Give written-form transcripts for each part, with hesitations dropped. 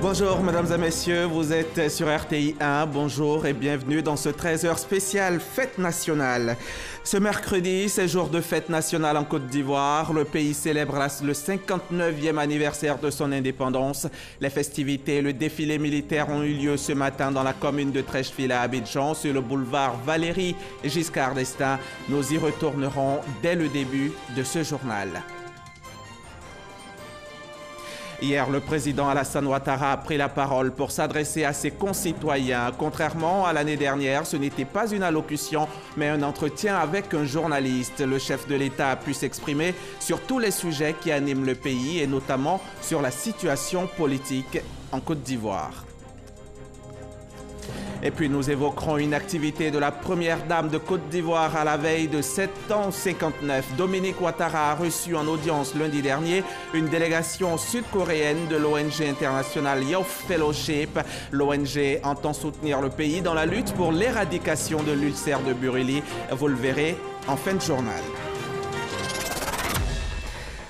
Bonjour mesdames et messieurs, vous êtes sur RTI 1, bonjour et bienvenue dans ce 13h spécial Fête nationale. Ce mercredi, c'est jour de fête nationale en Côte d'Ivoire. Le pays célèbre le 59e anniversaire de son indépendance. Les festivités et le défilé militaire ont eu lieu ce matin dans la commune de Treichville à Abidjan, sur le boulevard Valéry Giscard d'Estaing. Nous y retournerons dès le début de ce journal. Hier, le président Alassane Ouattara a pris la parole pour s'adresser à ses concitoyens. Contrairement à l'année dernière, ce n'était pas une allocution, mais un entretien avec un journaliste. Le chef de l'État a pu s'exprimer sur tous les sujets qui animent le pays et notamment sur la situation politique en Côte d'Ivoire. Et puis nous évoquerons une activité de la première dame de Côte d'Ivoire à la veille de 7 ans 59. Dominique Ouattara a reçu en audience lundi dernier une délégation sud-coréenne de l'ONG internationale Youth Fellowship. L'ONG entend soutenir le pays dans la lutte pour l'éradication de l'ulcère de Buruli. Vous le verrez en fin de journal.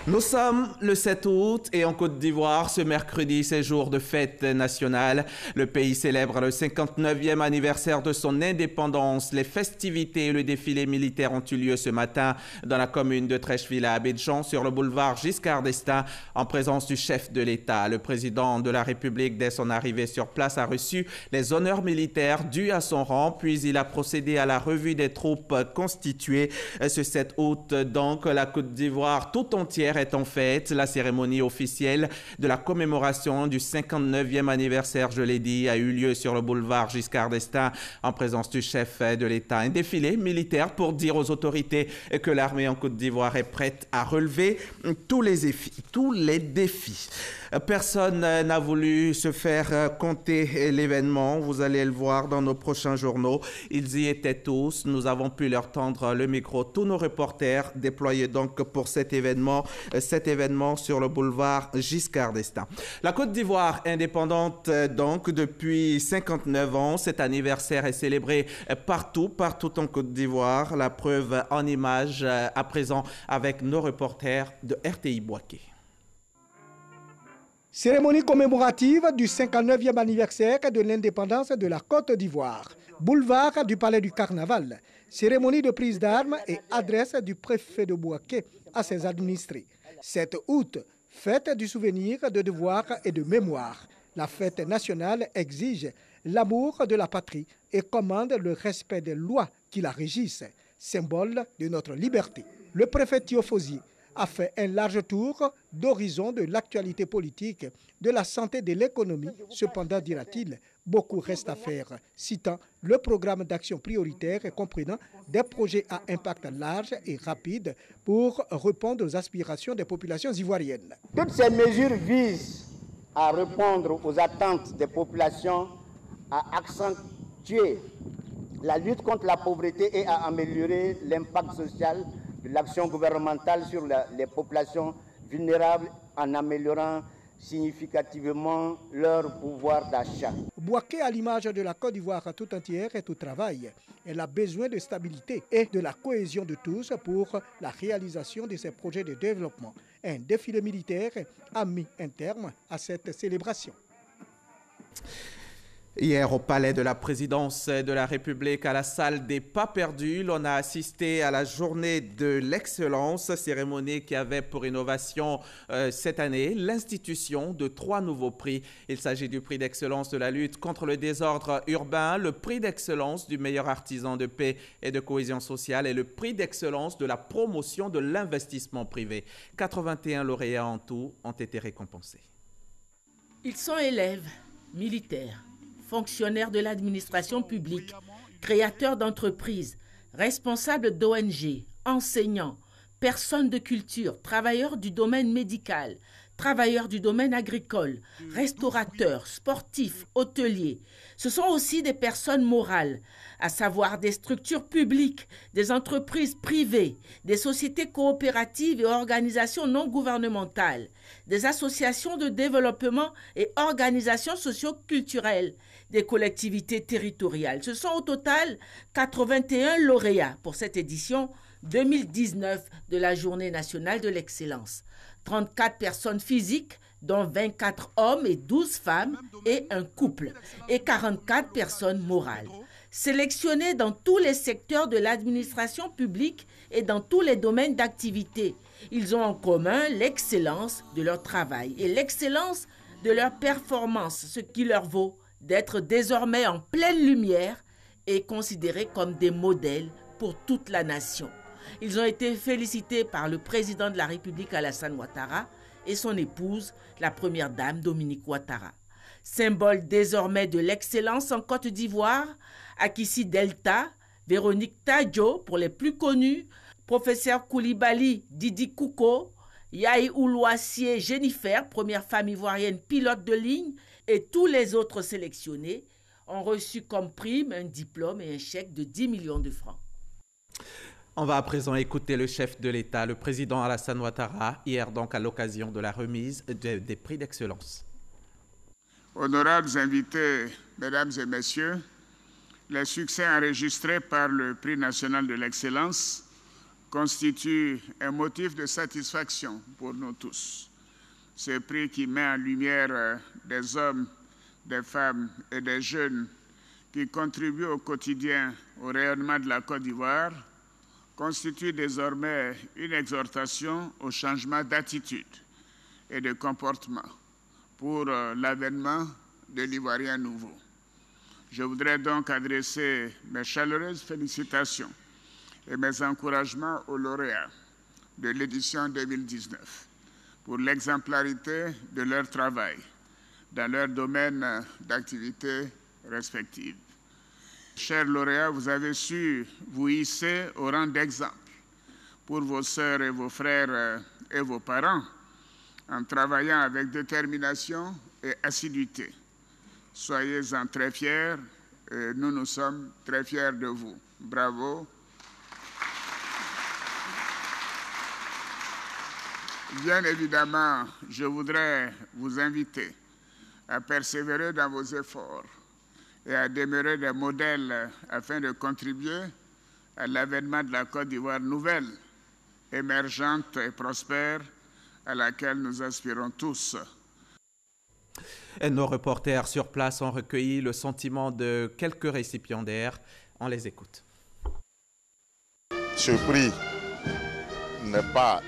Nous sommes le 7 août et en Côte d'Ivoire, ce mercredi, c'est jour de fête nationale. Le pays célèbre le 59e anniversaire de son indépendance. Les festivités et le défilé militaire ont eu lieu ce matin dans la commune de Treichville à Abidjan, sur le boulevard Giscard d'Estaing, en présence du chef de l'État. Le président de la République, dès son arrivée sur place, a reçu les honneurs militaires dus à son rang, puis il a procédé à la revue des troupes constituées. Ce 7 août, donc, la Côte d'Ivoire tout entière est en fête. La cérémonie officielle de la commémoration du 59e anniversaire, je l'ai dit, a eu lieu sur le boulevard Giscard d'Estaing en présence du chef de l'État. Un défilé militaire pour dire aux autorités que l'armée en Côte d'Ivoire est prête à relever tous les défis. Personne n'a voulu se faire compter l'événement. Vous allez le voir dans nos prochains journaux. Ils y étaient tous. Nous avons pu leur tendre le micro. Tous nos reporters déployés donc pour cet événement sur le boulevard Giscard d'Estaing. La Côte d'Ivoire indépendante donc depuis 59 ans. Cet anniversaire est célébré partout en Côte d'Ivoire. La preuve en images à présent avec nos reporters de RTI Boaké. Cérémonie commémorative du 59e anniversaire de l'indépendance de la Côte d'Ivoire. Boulevard du Palais du Carnaval. Cérémonie de prise d'armes et adresse du préfet de Boaké à ses administrés. 7 août, fête du souvenir, de devoir et de mémoire. La fête nationale exige l'amour de la patrie et commande le respect des lois qui la régissent, symbole de notre liberté. Le préfet Théophosy a fait un large tour d'horizon de l'actualité politique, de la santé, de l'économie. Cependant, dira-t-il, beaucoup reste à faire, citant le programme d'action prioritaire comprenant des projets à impact large et rapide pour répondre aux aspirations des populations ivoiriennes. Toutes ces mesures visent à répondre aux attentes des populations, à accentuer la lutte contre la pauvreté et à améliorer l'impact social de l'action gouvernementale sur les populations vulnérables en améliorant significativement leur pouvoir d'achat. Boaké, à l'image de la Côte d'Ivoire tout entière, est au travail. Elle a besoin de stabilité et de la cohésion de tous pour la réalisation de ses projets de développement. Un défilé militaire a mis un terme à cette célébration. Hier, au palais de la présidence de la République, à la salle des pas perdus, l'on a assisté à la journée de l'excellence, cérémonie qui avait pour innovation cette année l'institution de 3 nouveaux prix. Il s'agit du prix d'excellence de la lutte contre le désordre urbain, le prix d'excellence du meilleur artisan de paix et de cohésion sociale et le prix d'excellence de la promotion de l'investissement privé. 81 lauréats en tout ont été récompensés. Ils sont élèves, militaires, fonctionnaires de l'administration publique, créateurs d'entreprises, responsables d'ONG, enseignants, personnes de culture, travailleurs du domaine médical, travailleurs du domaine agricole, restaurateurs, sportifs, hôteliers. Ce sont aussi des personnes morales, à savoir des structures publiques, des entreprises privées, des sociétés coopératives et organisations non gouvernementales, des associations de développement et organisations socio-culturelles, des collectivités territoriales. Ce sont au total 81 lauréats pour cette édition 2019 de la Journée nationale de l'excellence. 34 personnes physiques, dont 24 hommes et 12 femmes et un couple, et 44 personnes morales. Sélectionnés dans tous les secteurs de l'administration publique et dans tous les domaines d'activité, ils ont en commun l'excellence de leur travail et l'excellence de leur performance, ce qui leur vaut d'être désormais en pleine lumière et considérés comme des modèles pour toute la nation. Ils ont été félicités par le président de la République Alassane Ouattara et son épouse, la première dame Dominique Ouattara. Symbole désormais de l'excellence en Côte d'Ivoire, Akissi Delta, Véronique Tadjo pour les plus connus, professeur Koulibaly Didi Kouko, Yahi Oulouassié Jennifer, première femme ivoirienne pilote de ligne, et tous les autres sélectionnés ont reçu comme prime un diplôme et un chèque de 10 millions de francs. On va à présent écouter le chef de l'État, le président Alassane Ouattara, hier donc à l'occasion de la remise des prix d'excellence. Honorables invités, mesdames et messieurs, les succès enregistrés par le Prix national de l'excellence constituent un motif de satisfaction pour nous tous. Ce prix qui met en lumière des hommes, des femmes et des jeunes qui contribuent au quotidien au rayonnement de la Côte d'Ivoire constitue désormais une exhortation au changement d'attitude et de comportement pour l'avènement de l'Ivoirien nouveau. Je voudrais donc adresser mes chaleureuses félicitations et mes encouragements aux lauréats de l'édition 2019 pour l'exemplarité de leur travail dans leur domaine d'activité respectifs. Chers lauréats, vous avez su vous hisser au rang d'exemple pour vos sœurs et vos frères et vos parents en travaillant avec détermination et assiduité. Soyez-en très fiers et nous sommes très fiers de vous. Bravo. Bien évidemment, je voudrais vous inviter à persévérer dans vos efforts et à demeurer des modèles afin de contribuer à l'avènement de la Côte d'Ivoire nouvelle, émergente et prospère, à laquelle nous aspirons tous. Et nos reporters sur place ont recueilli le sentiment de quelques récipiendaires. On les écoute. Ce prix n'est pas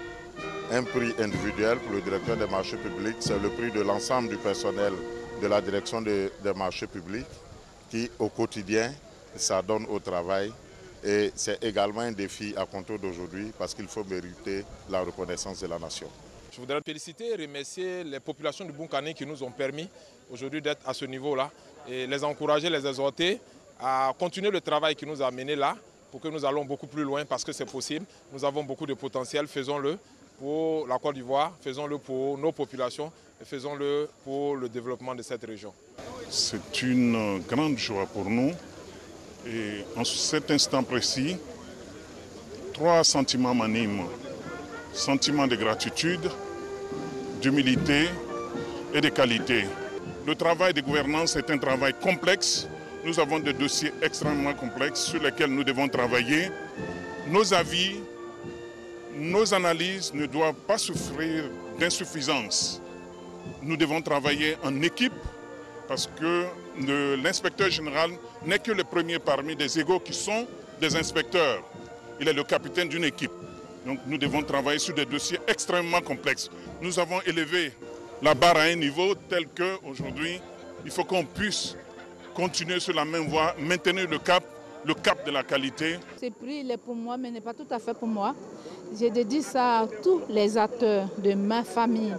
un prix individuel pour le directeur des marchés publics, c'est le prix de l'ensemble du personnel de la direction des marchés publics qui, au quotidien, s'adonne au travail. Et c'est également un défi à compter d'aujourd'hui parce qu'il faut mériter la reconnaissance de la nation. Je voudrais féliciter et remercier les populations du Bounkané qui nous ont permis aujourd'hui d'être à ce niveau-là et les encourager, les exhorter à continuer le travail qui nous a amené là pour que nous allons beaucoup plus loin parce que c'est possible. Nous avons beaucoup de potentiel, faisons-le pour la Côte d'Ivoire, faisons-le pour nos populations et faisons-le pour le développement de cette région. C'est une grande joie pour nous et en cet instant précis, 3 sentiments m'animent. Sentiment de gratitude, d'humilité et de qualité. Le travail de gouvernance est un travail complexe. Nous avons des dossiers extrêmement complexes sur lesquels nous devons travailler. Nos avis, nos analyses ne doivent pas souffrir d'insuffisance. Nous devons travailler en équipe parce que l'inspecteur général n'est que le premier parmi des égaux qui sont des inspecteurs. Il est le capitaine d'une équipe. Donc nous devons travailler sur des dossiers extrêmement complexes. Nous avons élevé la barre à un niveau tel qu'aujourd'hui, il faut qu'on puisse continuer sur la même voie, maintenir le cap de la qualité. Ce prix il est pour moi, mais n'est pas tout à fait pour moi. Je dédie ça à tous les acteurs de ma famille.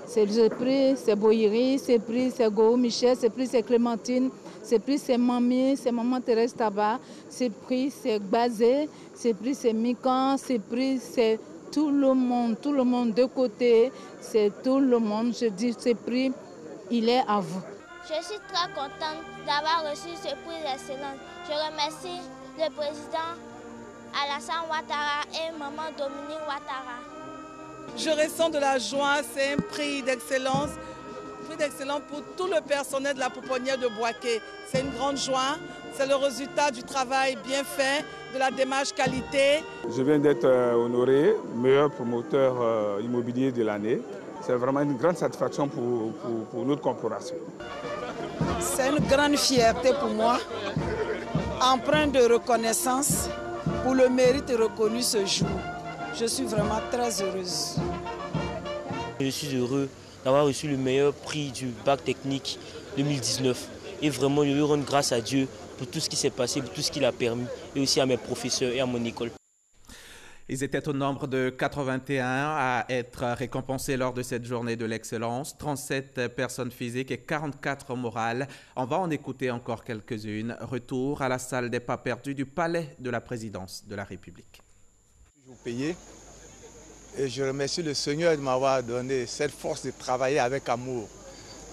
Ce prix, c'est Boyeri, ce prix, c'est Go Michel, ce prix, c'est Clémentine, ce prix, c'est Mamie, c'est Maman Thérèse Tabar, ce prix, c'est Bazé, ce prix, c'est Mikan, ce prix, c'est tout le monde de côté, c'est tout le monde. Je dis, ce prix, il est à vous. Je suis très contente d'avoir reçu ce prix d'excellence. Je remercie le président Alassane Ouattara et maman Dominique Ouattara. Je ressens de la joie, c'est un prix d'excellence pour tout le personnel de la pouponnière de Bouaké. C'est une grande joie, c'est le résultat du travail bien fait, de la démarche qualité. Je viens d'être honoré meilleur promoteur immobilier de l'année. c'est vraiment une grande satisfaction pour notre corporation. C'est une grande fierté pour moi, empreinte de reconnaissance pour le mérite reconnu ce jour. Je suis vraiment très heureuse. Je suis heureux d'avoir reçu le meilleur prix du bac technique 2019. Et vraiment, je veux rendre grâce à Dieu pour tout ce qui s'est passé, pour tout ce qu'il a permis, et aussi à mes professeurs et à mon école. Ils étaient au nombre de 81 à être récompensés lors de cette journée de l'excellence, 37 personnes physiques et 44 morales. On va en écouter encore quelques-unes. Retour à la salle des pas perdus du palais de la présidence de la République. Toujours payé et je remercie le Seigneur de m'avoir donné cette force de travailler avec amour.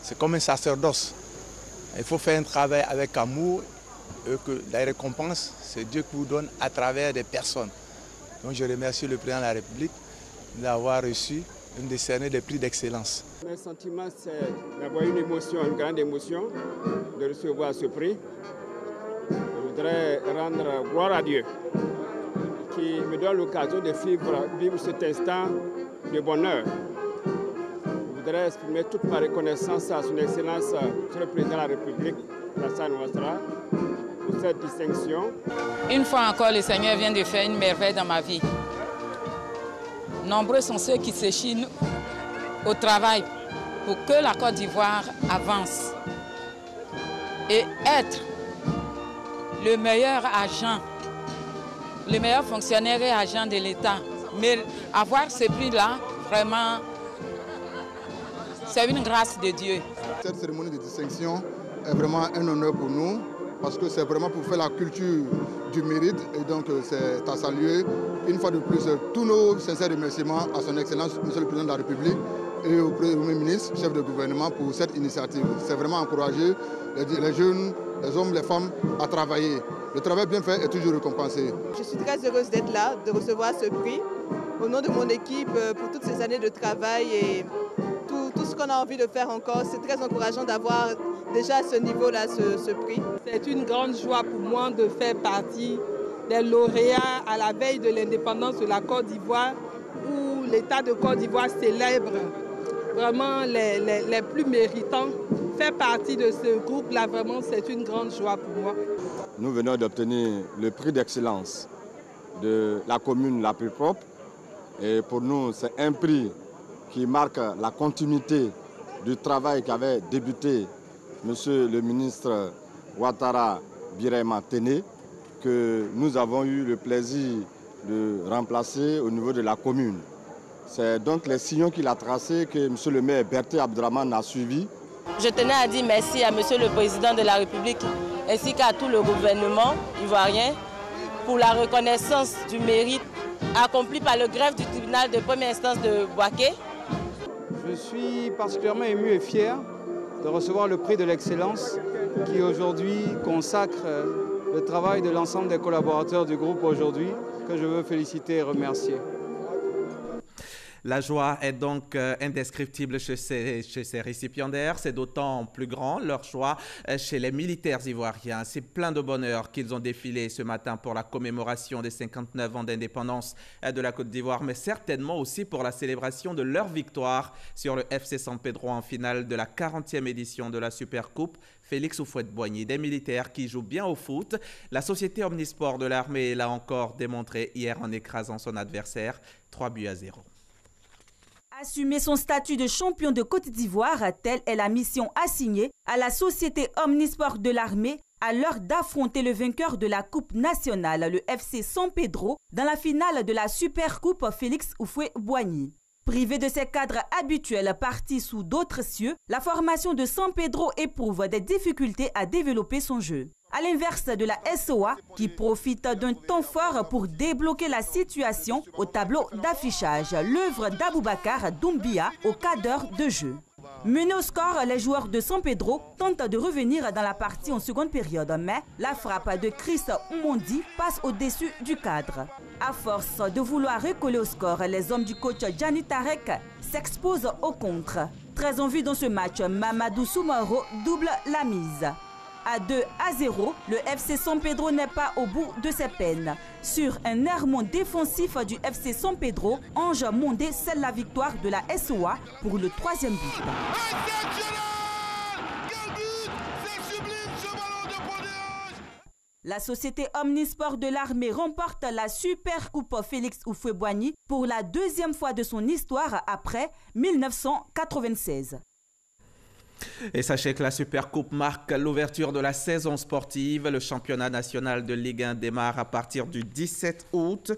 C'est comme un sacerdoce. Il faut faire un travail avec amour et que la récompense, c'est Dieu qui vous donne à travers des personnes. Donc je remercie le président de la République d'avoir reçu une décernée des prix d'excellence. Mon sentiment, c'est d'avoir une émotion, une grande émotion de recevoir ce prix. Je voudrais rendre gloire à Dieu qui me donne l'occasion de vivre cet instant de bonheur. Je voudrais exprimer toute ma reconnaissance à son Excellence, Monsieur le Président de la République, Alassane Ouattara, pour cette distinction. Une fois encore, le Seigneur vient de faire une merveille dans ma vie. Nombreux sont ceux qui s'échinent au travail pour que la Côte d'Ivoire avance et être le meilleur agent, le meilleur fonctionnaire et agent de l'État. Mais avoir ce prix-là, vraiment, c'est une grâce de Dieu. Cette cérémonie de distinction est vraiment un honneur pour nous parce que c'est vraiment pour faire la culture du mérite et donc c'est à saluer une fois de plus tous nos sincères remerciements à son Excellence, Monsieur le Président de la République et au Premier ministre, chef de gouvernement pour cette initiative. C'est vraiment encourager les jeunes, les hommes, les femmes à travailler. Le travail bien fait est toujours récompensé. Je suis très heureuse d'être là, de recevoir ce prix au nom de mon équipe pour toutes ces années de travail et tout ce qu'on a envie de faire encore. C'est très encourageant d'avoir déjà à ce niveau-là ce prix. C'est une grande joie pour moi de faire partie des lauréats à la veille de l'indépendance de la Côte d'Ivoire où l'État de Côte d'Ivoire célèbre vraiment les plus méritants. Faire partie de ce groupe-là, vraiment, c'est une grande joie pour moi. Nous venons d'obtenir le prix d'excellence de la commune la plus propre. Et pour nous, c'est un prix qui marque la continuité du travail qu'avait débuté Monsieur le ministre Ouattara Birahima Téné, que nous avons eu le plaisir de remplacer au niveau de la commune. C'est donc les sillons qu'il a tracés que Monsieur le maire Berté Abdraman a suivis. Je tenais à dire merci à Monsieur le Président de la République ainsi qu'à tout le gouvernement ivoirien pour la reconnaissance du mérite accompli par le greffe du tribunal de première instance de Bouaké. Je suis particulièrement ému et fier de recevoir le prix de l'excellence qui aujourd'hui consacre le travail de l'ensemble des collaborateurs du groupe aujourd'hui, que je veux féliciter et remercier. La joie est donc indescriptible chez ces récipiendaires. C'est d'autant plus grand leur joie chez les militaires ivoiriens. C'est plein de bonheur qu'ils ont défilé ce matin pour la commémoration des 59 ans d'indépendance de la Côte d'Ivoire, mais certainement aussi pour la célébration de leur victoire sur le FC San Pedro en finale de la 40e édition de la Supercoupe. Félix Houphouët-Boigny, des militaires qui jouent bien au foot. La société Omnisport de l'armée l'a encore démontré hier en écrasant son adversaire 3-0. Assumer son statut de champion de Côte d'Ivoire, telle est la mission assignée à la société Omnisport de l'armée à l'heure d'affronter le vainqueur de la Coupe nationale, le FC San Pedro, dans la finale de la Supercoupe Félix Houphouët-Boigny. Privée de ses cadres habituels partis sous d'autres cieux, la formation de San Pedro éprouve des difficultés à développer son jeu. À l'inverse de la SOA, qui profite d'un temps fort pour débloquer la situation au tableau d'affichage, l'œuvre d'Aboubacar Doumbia au quart d'heure de jeu. Menés au score, les joueurs de San Pedro tentent de revenir dans la partie en seconde période, mais la frappe de Chris Oumondi passe au-dessus du cadre. À force de vouloir recoller au score, les hommes du coach Gianni Tarek s'exposent au contre. Très en vue dans ce match, Mamadou Soumaro double la mise. à 2-0. Le FC San Pedro n'est pas au bout de ses peines. Sur un errement défensif du FC San Pedro, Ange Mondé scelle la victoire de la SOA pour le 3e but. La société Omnisport de l'armée remporte la Super Coupe Félix Houphouët-Boigny pour la 2e fois de son histoire après 1996. Et sachez que la Supercoupe marque l'ouverture de la saison sportive. Le championnat national de Ligue 1 démarre à partir du 17 août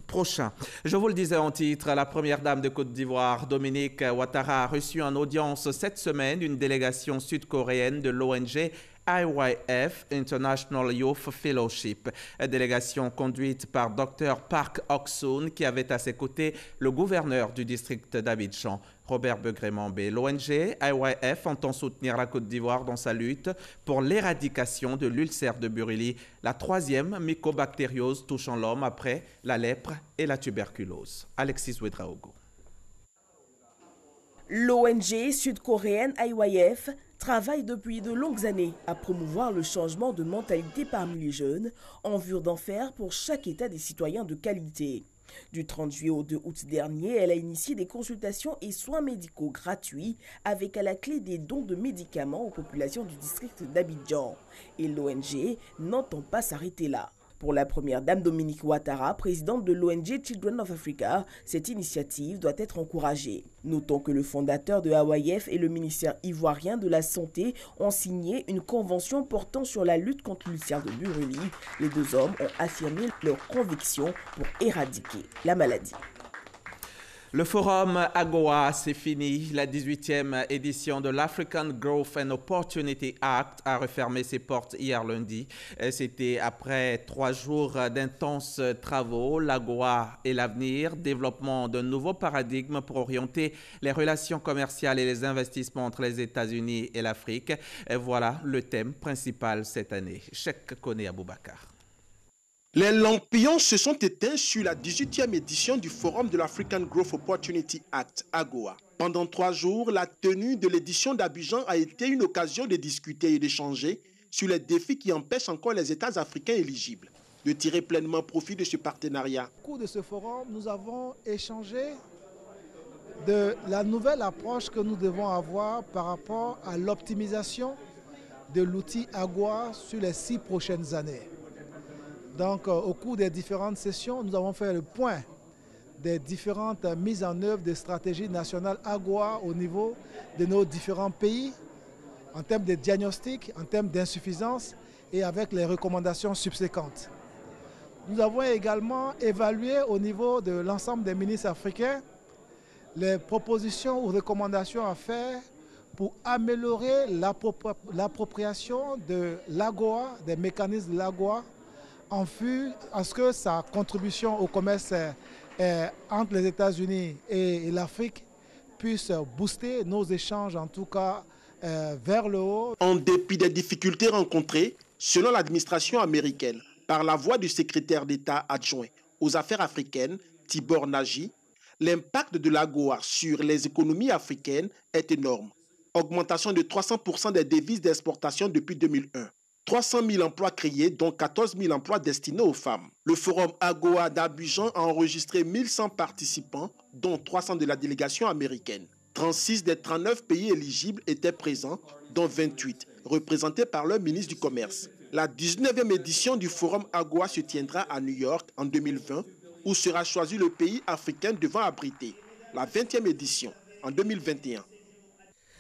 prochain. Je vous le disais en titre, la première dame de Côte d'Ivoire, Dominique Ouattara, a reçu en audience cette semaine une délégation sud-coréenne de l'ONG IYF, International Youth Fellowship, une délégation conduite par Dr Park Ok-soon qui avait à ses côtés le gouverneur du district d'Abidjan, Robert Begré-Mambé. L'ONG IYF entend soutenir la Côte d'Ivoire dans sa lutte pour l'éradication de l'ulcère de Burili, la 3e mycobactériose touchant l'homme après la lèpre et la tuberculose. Alexis Ouedraogo. L'ONG sud-coréenne IYF travaille depuis de longues années à promouvoir le changement de mentalité parmi les jeunes en vue d'en faire pour chaque État des citoyens de qualité. Du 30 juillet au 2 août dernier, elle a initié des consultations et soins médicaux gratuits avec à la clé des dons de médicaments aux populations du district d'Abidjan. Et l'ONG n'entend pas s'arrêter là. Pour la première dame Dominique Ouattara, présidente de l'ONG Children of Africa, cette initiative doit être encouragée. Notons que le fondateur de IYF et le ministère ivoirien de la Santé ont signé une convention portant sur la lutte contre l'ulcère de Burili. Les deux hommes ont affirmé leur conviction pour éradiquer la maladie. Le forum AGOA, c'est fini. La 18e édition de l'African Growth and Opportunity Act a refermé ses portes hier lundi. C'était après 3 jours d'intenses travaux. L'AGOA et l'avenir, développement d'un nouveau paradigme pour orienter les relations commerciales et les investissements entre les États-Unis et l'Afrique. Voilà le thème principal cette année. Cheikh Kone Aboubakar. Les lampions se sont éteints sur la 18e édition du Forum de l'African Growth Opportunity Act, AGOA. Pendant 3 jours, la tenue de l'édition d'Abidjan a été une occasion de discuter et d'échanger sur les défis qui empêchent encore les États africains éligibles de tirer pleinement profit de ce partenariat. Au cours de ce forum, nous avons échangé de la nouvelle approche que nous devons avoir par rapport à l'optimisation de l'outil AGOA sur les 6 prochaines années. Donc, au cours des différentes sessions, nous avons fait le point des différentes mises en œuvre des stratégies nationales AGOA au niveau de nos différents pays, en termes de diagnostic, en termes d'insuffisance et avec les recommandations subséquentes. Nous avons également évalué au niveau de l'ensemble des ministres africains les propositions ou recommandations à faire pour améliorer l'appropriation de l'AGOA, des mécanismes de l'AGOA, en vue à ce que sa contribution au commerce entre les États-Unis et l'Afrique puisse booster nos échanges, en tout cas vers le haut. En dépit des difficultés rencontrées, selon l'administration américaine, par la voix du secrétaire d'État adjoint aux affaires africaines, Tibor Nagy, l'impact de l'AGOA sur les économies africaines est énorme. Augmentation de 300% des devises d'exportation depuis 2001. 300 000 emplois créés, dont 14 000 emplois destinés aux femmes. Le forum AGOA d'Abidjan a enregistré 1100 participants, dont 300 de la délégation américaine. 36 des 39 pays éligibles étaient présents, dont 28 représentés par leur ministre du Commerce. La 19e édition du forum AGOA se tiendra à New York en 2020, où sera choisi le pays africain devant abriter la 20e édition en 2021.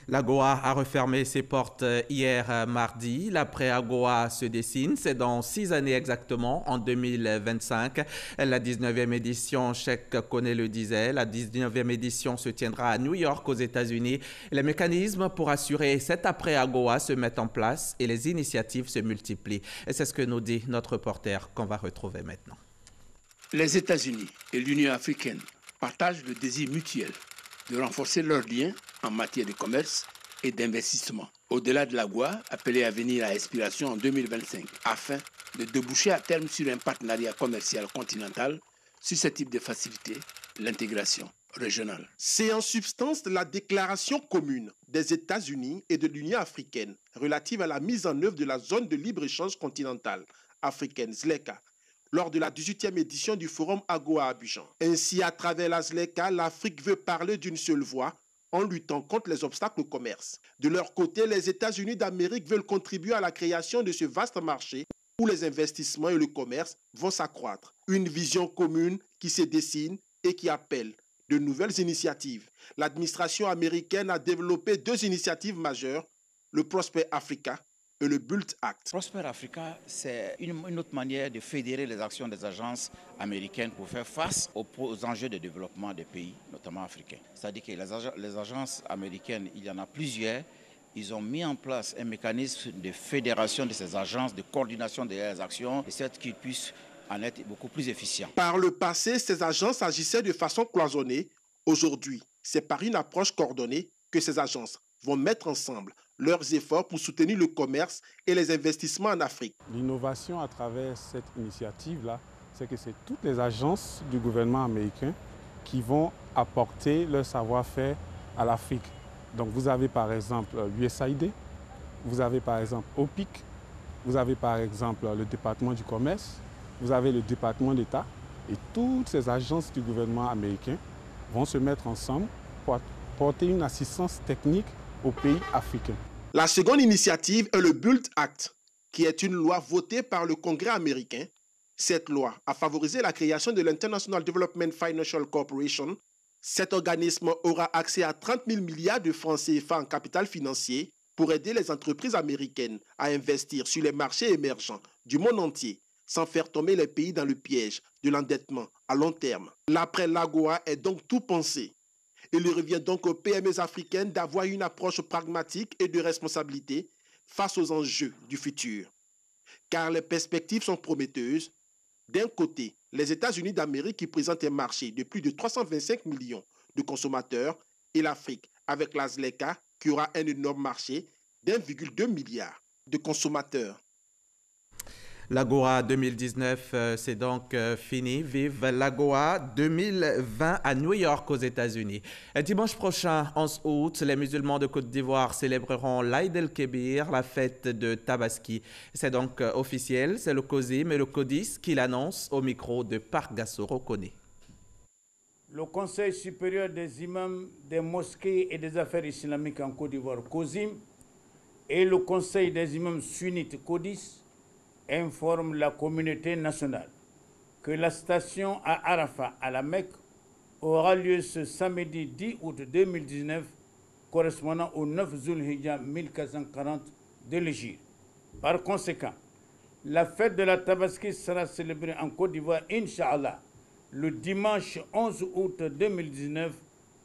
L'AGOA a refermé ses portes hier mardi. L'après-AGOA se dessine. C'est dans 6 années exactement, en 2025. La 19e édition, Cheikh Kone le disait, la 19e édition se tiendra à New York, aux États-Unis. Les mécanismes pour assurer cet après-AGOA se mettent en place et les initiatives se multiplient. Et c'est ce que nous dit notre reporter qu'on va retrouver maintenant. Les États-Unis et l'Union africaine partagent le désir mutuel de renforcer leurs liens en matière de commerce et d'investissement, au-delà de l'AGOA, appelée à venir à expiration en 2025, afin de déboucher à terme sur un partenariat commercial continental susceptible de faciliter l'intégration régional. C'est en substance la déclaration commune des États-Unis et de l'Union africaine relative à la mise en œuvre de la zone de libre-échange continentale africaine, ZLECA, lors de la 18e édition du Forum AGOA à Abidjan. Ainsi, à travers la ZLECA, l'Afrique veut parler d'une seule voix en luttant contre les obstacles au commerce. De leur côté, les États-Unis d'Amérique veulent contribuer à la création de ce vaste marché où les investissements et le commerce vont s'accroître. Une vision commune qui se dessine et qui appelle de nouvelles initiatives. L'administration américaine a développé 2 initiatives majeures, le Prosper Africa et le BULT Act. Prosper Africa, c'est une autre manière de fédérer les actions des agences américaines pour faire face aux enjeux de développement des pays, notamment africains. C'est-à-dire que les agences américaines, il y en a plusieurs, ils ont mis en place un mécanisme de fédération de ces agences, de coordination de leurs actions, et certes qu'ils puissent en être beaucoup plus efficients. Par le passé, ces agences agissaient de façon cloisonnée. Aujourd'hui, c'est par une approche coordonnée que ces agences vont mettre ensemble leurs efforts pour soutenir le commerce et les investissements en Afrique. L'innovation à travers cette initiative-là, c'est que c'est toutes les agences du gouvernement américain qui vont apporter leur savoir-faire à l'Afrique. Donc vous avez par exemple l'USAID, vous avez par exemple OPIC, vous avez par exemple le département du commerce, vous avez le département d'État et toutes ces agences du gouvernement américain vont se mettre ensemble pour porter une assistance technique aux pays africains. La seconde initiative est le BULT Act, qui est une loi votée par le Congrès américain. Cette loi a favorisé la création de l'International Development Financial Corporation. Cet organisme aura accès à 30 000 milliards de francs CFA en capital financier pour aider les entreprises américaines à investir sur les marchés émergents du monde entier sans faire tomber les pays dans le piège de l'endettement à long terme. L'après l'AGOA est donc tout pensé. Il revient donc aux PME africaines d'avoir une approche pragmatique et de responsabilité face aux enjeux du futur. Car les perspectives sont prometteuses. D'un côté, les États-Unis d'Amérique qui présentent un marché de plus de 325 millions de consommateurs et l'Afrique avec la ZLECA qui aura un énorme marché d'1,2 milliard de consommateurs. L'AGOA 2019, c'est donc fini. Vive l'AGOA 2020 à New York aux États-Unis. Dimanche prochain, 11 août, les musulmans de Côte d'Ivoire célébreront l'Aïd el-Kébir, la fête de Tabaski. C'est donc officiel, c'est le COSIM et le CODIS qui l'annoncent au micro de Pargassoro Koné. Le Conseil supérieur des imams des mosquées et des affaires islamiques en Côte d'Ivoire, COSIM, et le Conseil des imams sunnites, CODIS, informe la communauté nationale que la station à Arafat, à la Mecque, aura lieu ce samedi 10 août 2019, correspondant au 9 Zulhijja 1440 de l'Hégire. Par conséquent, la fête de la Tabaski sera célébrée en Côte d'Ivoire, Inch'Allah, le dimanche 11 août 2019,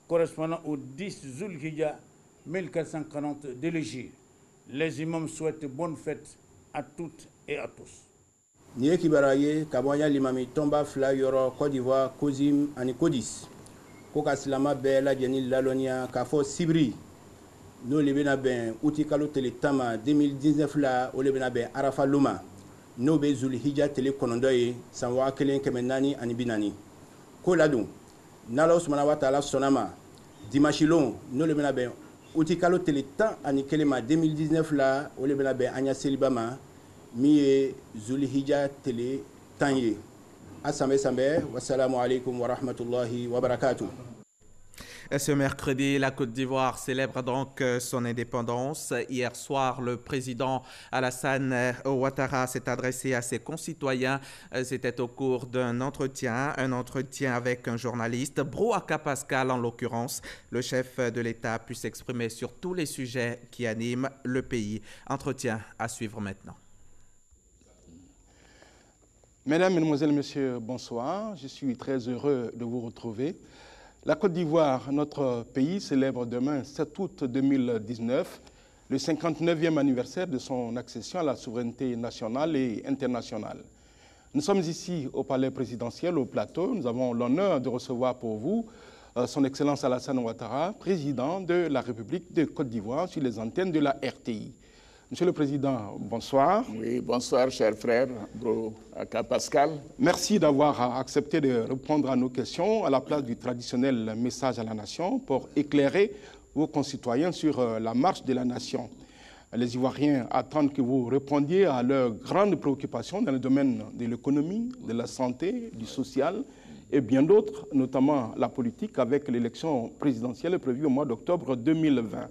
correspondant au 10 Zulhijja 1440 de l'Hégire. Les imams souhaitent bonne fête à toutes et à tous. Niye kibaraye kabwanya limami tomba fla yoro Côte d'Ivoire COSIM ani CODIS ko ka silama bɛɛ lajɛlen lalonia k'a fɔ sibiri n'o le bɛna bɛn uti kalo tele tama 2019 la o le bɛna bɛn arafa loma n'o bɛ zulhijja tele 9 ye san 1440 ko ladon n'Ala subhanahu wa ta'ala sɔnna ma dimanche lon n'o le bɛna bɛn uti kalo tele 11 ma 2019 la o le bɛna bɛn an ya seliba ma mi ye zulhijja tele 10 ye asambe sambe wassalamu alaikum wa rahmatullahi wa barakatuh. Ce mercredi, la Côte d'Ivoire célèbre donc son indépendance. Hier soir, le président Alassane Ouattara s'est adressé à ses concitoyens. C'était au cours d'un entretien avec un journaliste, Brouaka Pascal en l'occurrence. Le chef de l'État a pu s'exprimer sur tous les sujets qui animent le pays. Entretien à suivre maintenant. Mesdames, Mesdemoiselles, Messieurs, bonsoir. Je suis très heureux de vous retrouver. La Côte d'Ivoire, notre pays, célèbre demain, 7 août 2019, le 59e anniversaire de son accession à la souveraineté nationale et internationale. Nous sommes ici au Palais présidentiel, au plateau. Nous avons l'honneur de recevoir pour vous son Excellence Alassane Ouattara, président de la République de Côte d'Ivoire, sur les antennes de la RTI. Monsieur le Président, bonsoir. Oui, bonsoir, cher frère, Bro Aka Pascal. Merci d'avoir accepté de répondre à nos questions à la place du traditionnel message à la nation pour éclairer vos concitoyens sur la marche de la nation. Les Ivoiriens attendent que vous répondiez à leurs grandes préoccupations dans le domaine de l'économie, de la santé, du social et bien d'autres, notamment la politique avec l'élection présidentielle prévue au mois d'octobre 2020.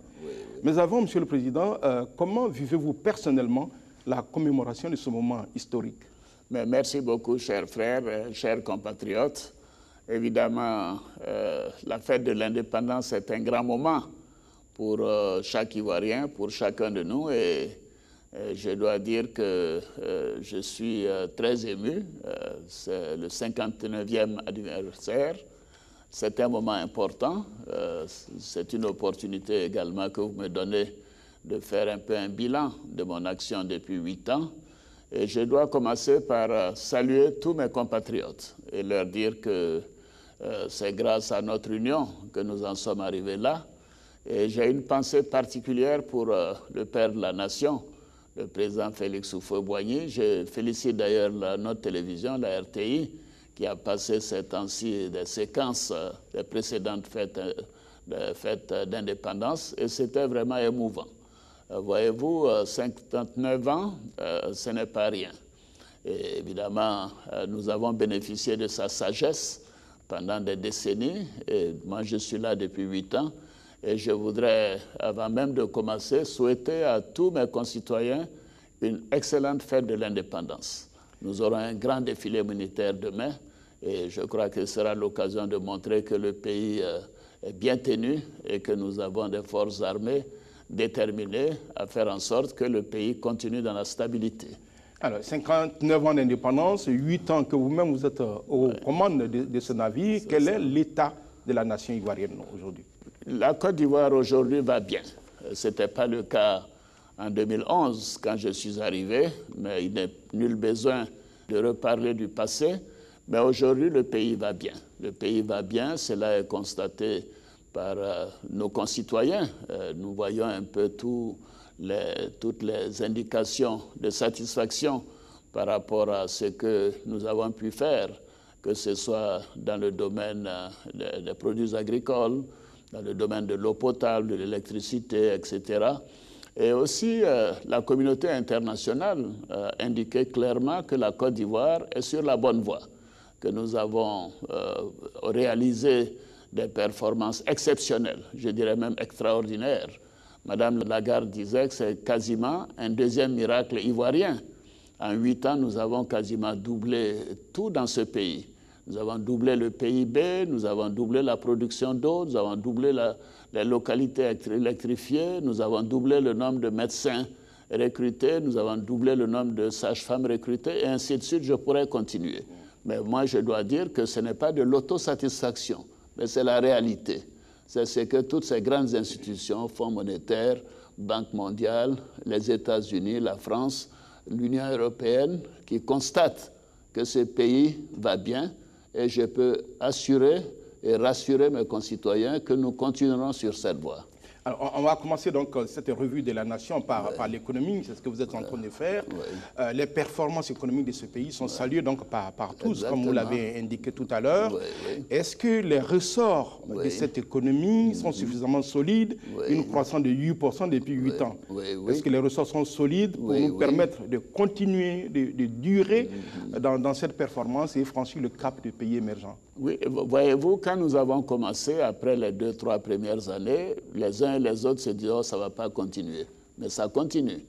Mais avant, Monsieur le Président, comment vivez-vous personnellement la commémoration de ce moment historique? Mais merci beaucoup, chers frères, chers compatriotes. Évidemment, la fête de l'indépendance est un grand moment pour chaque Ivoirien, pour chacun de nous. Et je dois dire que je suis très ému. C'est le 59e anniversaire. C'est un moment important. C'est une opportunité également que vous me donnez de faire un peu un bilan de mon action depuis 8 ans. Et je dois commencer par saluer tous mes compatriotes et leur dire que c'est grâce à notre union que nous en sommes arrivés là. Et j'ai une pensée particulière pour le père de la nation, le président Félix Houphouët-Boigny. Je félicite d'ailleurs notre télévision, la RTI, qui a passé ces temps-ci des séquences des précédentes fêtes d'indépendance, et c'était vraiment émouvant. Voyez-vous, 59 ans, ce n'est pas rien. Et évidemment, nous avons bénéficié de sa sagesse pendant des décennies, et moi je suis là depuis 8 ans, et je voudrais, avant même de commencer, souhaiter à tous mes concitoyens une excellente fête de l'indépendance. Nous aurons un grand défilé militaire demain et je crois que ce sera l'occasion de montrer que le pays est bien tenu et que nous avons des forces armées déterminées à faire en sorte que le pays continue dans la stabilité. Alors, 59 ans d'indépendance, 8 ans que vous-même vous êtes aux commandes de ce navire. Quel est l'état de la nation ivoirienne aujourd'hui? La Côte d'Ivoire aujourd'hui va bien. Ce n'était pas le cas en 2011, quand je suis arrivé, mais il n'est nul besoin de reparler du passé. Mais aujourd'hui, le pays va bien. Le pays va bien, cela est constaté par nos concitoyens. Nous voyons un peu toutes les indications de satisfaction par rapport à ce que nous avons pu faire, que ce soit dans le domaine des produits agricoles, dans le domaine de l'eau potable, de l'électricité, etc. Et aussi, la communauté internationale a indiqué clairement que la Côte d'Ivoire est sur la bonne voie, que nous avons réalisé des performances exceptionnelles, je dirais même extraordinaires. Madame Lagarde disait que c'est quasiment un deuxième miracle ivoirien. En 8 ans, nous avons quasiment doublé tout dans ce pays. Nous avons doublé le PIB, nous avons doublé la production d'eau, nous avons doublé les localités électrifiées, nous avons doublé le nombre de médecins recrutés, nous avons doublé le nombre de sages-femmes recrutées, et ainsi de suite, je pourrais continuer. Mais moi, je dois dire que ce n'est pas de l'autosatisfaction, mais c'est la réalité. C'est ce que toutes ces grandes institutions, Fonds monétaire, Banque mondiale, les États-Unis, la France, l'Union européenne, qui constatent que ce pays va bien, et je peux assurer et rassurer mes concitoyens que nous continuerons sur cette voie. Alors, on va commencer donc cette revue de la nation par l'économie, c'est ce que vous êtes en train de faire. Les performances économiques de ce pays sont saluées donc par tous, exactement, comme vous l'avez indiqué tout à l'heure. Est-ce que les ressorts de cette économie sont suffisamment solides? Une croissance de 8% depuis 8 ans. Est-ce que les ressorts sont solides pour nous permettre de continuer, de durer dans cette performance et franchir le cap du pays émergent? Oui, voyez-vous, quand nous avons commencé, après les 2-3 premières années, les uns et les autres se disaient, oh, ça ne va pas continuer. Mais ça continue.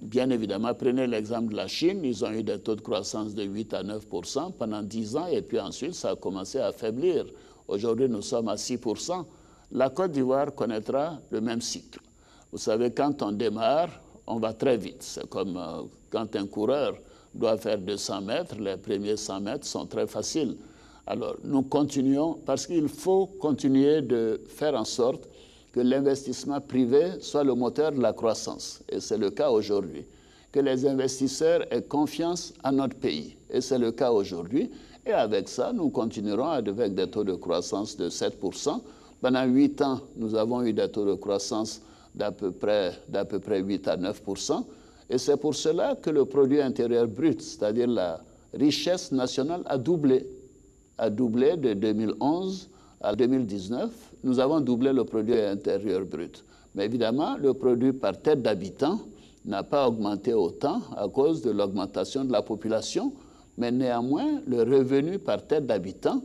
Bien évidemment, prenez l'exemple de la Chine, ils ont eu des taux de croissance de 8 à 9% pendant 10 ans, et puis ensuite, ça a commencé à faiblir. Aujourd'hui, nous sommes à 6%. La Côte d'Ivoire connaîtra le même cycle. Vous savez, quand on démarre, on va très vite. C'est comme quand un coureur doit faire 200 mètres, les premiers 100 mètres sont très faciles. Alors, nous continuons parce qu'il faut continuer de faire en sorte que l'investissement privé soit le moteur de la croissance. Et c'est le cas aujourd'hui. Que les investisseurs aient confiance en notre pays. Et c'est le cas aujourd'hui. Et avec ça, nous continuerons avec des taux de croissance de 7%. Pendant 8 ans, nous avons eu des taux de croissance d'à peu près 8 à 9%. Et c'est pour cela que le produit intérieur brut, c'est-à-dire la richesse nationale, a doublé de 2011 à 2019. Nous avons doublé le produit intérieur brut. Mais évidemment, le produit par tête d'habitant n'a pas augmenté autant à cause de l'augmentation de la population, mais néanmoins, le revenu par tête d'habitant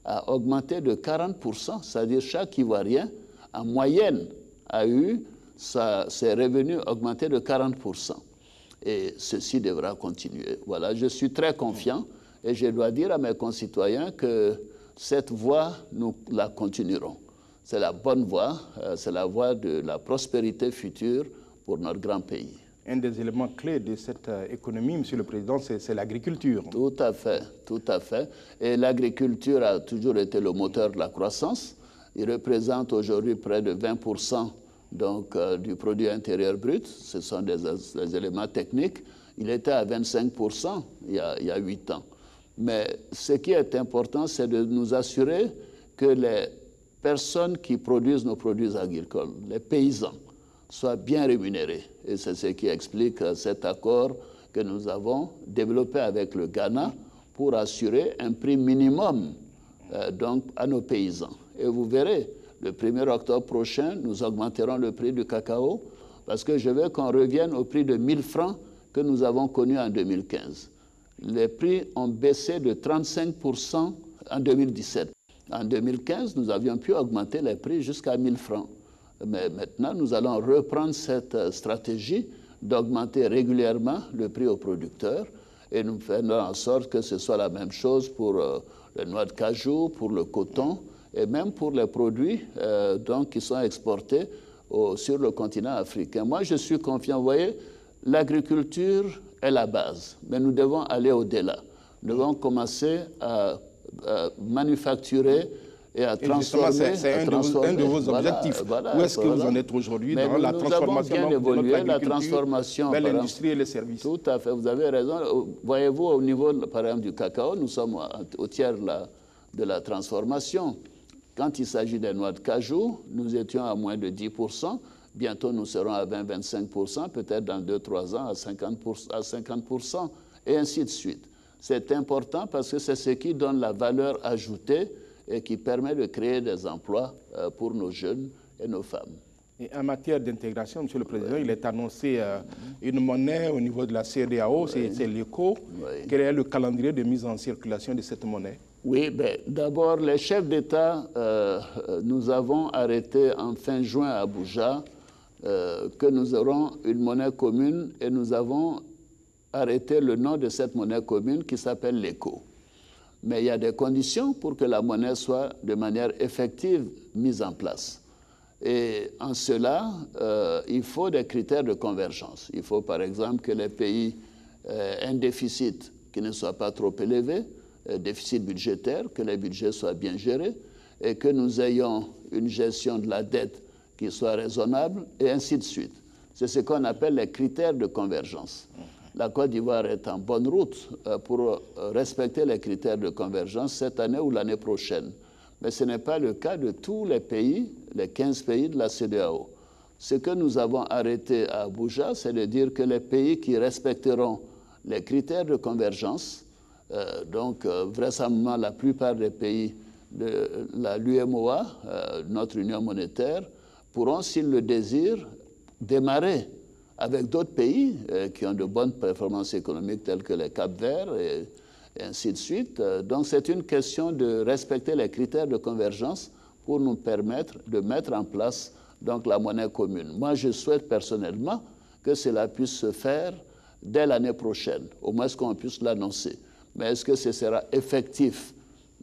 a augmenté de 40%, c'est-à-dire chaque Ivoirien, en moyenne, a eu ses revenus augmentés de 40%. Et ceci devra continuer. Voilà, je suis très confiant et je dois dire à mes concitoyens que cette voie, nous la continuerons. C'est la bonne voie, c'est la voie de la prospérité future pour notre grand pays. Un des éléments clés de cette économie, Monsieur le Président, c'est l'agriculture. Tout à fait, tout à fait. Et l'agriculture a toujours été le moteur de la croissance. Il représente aujourd'hui près de 20% donc, du produit intérieur brut. Ce sont des éléments techniques. Il était à 25% il y a 8 ans. Mais ce qui est important, c'est de nous assurer que les personnes qui produisent nos produits agricoles, les paysans, soient bien rémunérés. Et c'est ce qui explique cet accord que nous avons développé avec le Ghana pour assurer un prix minimum donc, à nos paysans. Et vous verrez, le 1er octobre prochain, nous augmenterons le prix du cacao parce que je veux qu'on revienne au prix de 1000 francs que nous avons connu en 2015. Les prix ont baissé de 35% en 2017. En 2015, nous avions pu augmenter les prix jusqu'à 1000 francs. Mais maintenant, nous allons reprendre cette stratégie d'augmenter régulièrement le prix aux producteurs et nous faisons en sorte que ce soit la même chose pour les noix de cajou, pour le coton et même pour les produits donc, qui sont exportés sur le continent africain. Moi, je suis confiant. Vous voyez, l'agriculture est la base, mais nous devons aller au-delà. Nous devons commencer à manufacturer et à transformer. C'est un de vos objectifs. Où est-ce que vous en êtes aujourd'hui dans la transformation de notre agriculture vers l'industrie et les services? Tout à fait, vous avez raison. Voyez-vous, au niveau, par exemple, du cacao, nous sommes au tiers de la transformation. Quand il s'agit des noix de cajou, nous étions à moins de 10%. Bientôt, nous serons à 20-25%, peut-être dans 2-3 ans à 50%, et ainsi de suite. C'est important parce que c'est ce qui donne la valeur ajoutée et qui permet de créer des emplois pour nos jeunes et nos femmes. Et en matière d'intégration, Monsieur le Président, il est annoncé une monnaie au niveau de la CEDEAO, c'est l'ECO. Quel est le calendrier de mise en circulation de cette monnaie? Oui, ben, d'abord, les chefs d'État, nous avons arrêté en fin juin à Abuja que nous aurons une monnaie commune et nous avons arrêté le nom de cette monnaie commune qui s'appelle l'ECO. Mais il y a des conditions pour que la monnaie soit de manière effective mise en place. Et en cela, il faut des critères de convergence. Il faut par exemple que les pays aient un déficit qui ne soit pas trop élevé, déficit budgétaire, que les budgets soient bien gérés et que nous ayons une gestion de la dette qui soit raisonnable et ainsi de suite. C'est ce qu'on appelle les critères de convergence. La Côte d'Ivoire est en bonne route pour respecter les critères de convergence cette année ou l'année prochaine. Mais ce n'est pas le cas de tous les pays, les 15 pays de la CEDEAO. Ce que nous avons arrêté à Abuja, c'est de dire que les pays qui respecteront les critères de convergence, donc vraisemblablement la plupart des pays de l'UMOA, notre union monétaire, pourront, s'ils le désirent, démarrer avec d'autres pays qui ont de bonnes performances économiques telles que les Cap-Vert et ainsi de suite. Donc c'est une question de respecter les critères de convergence pour nous permettre de mettre en place donc, la monnaie commune. Moi, je souhaite personnellement que cela puisse se faire dès l'année prochaine, au moins qu'on puisse l'annoncer. Mais est-ce que ce sera effectif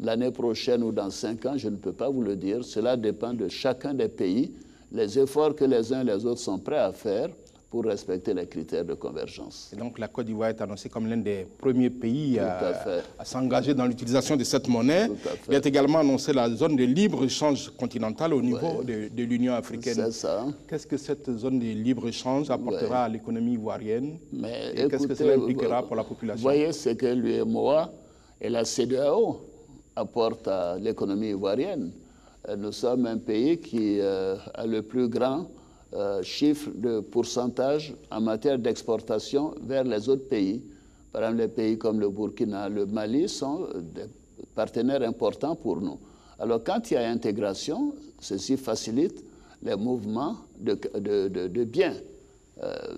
l'année prochaine ou dans 5 ans? Je ne peux pas vous le dire. Cela dépend de chacun des pays, les efforts que les uns et les autres sont prêts à faire pour respecter les critères de convergence. Et donc la Côte d'Ivoire est annoncée comme l'un des premiers pays à s'engager dans l'utilisation de cette monnaie. Il est également annoncé la zone de libre-échange continentale au niveau de l'Union africaine. C'est ça. Qu'est-ce que cette zone de libre-échange apportera à l'économie ivoirienne? Mais et qu'est-ce que cela impliquera pour la population? Vous voyez ce que l'UMOA et la CEDEAO apportent à l'économie ivoirienne. Nous sommes un pays qui a le plus grand chiffres de pourcentage en matière d'exportation vers les autres pays. Par exemple, les pays comme le Burkina, le Mali sont des partenaires importants pour nous. Alors, quand il y a intégration, ceci facilite les mouvements de biens.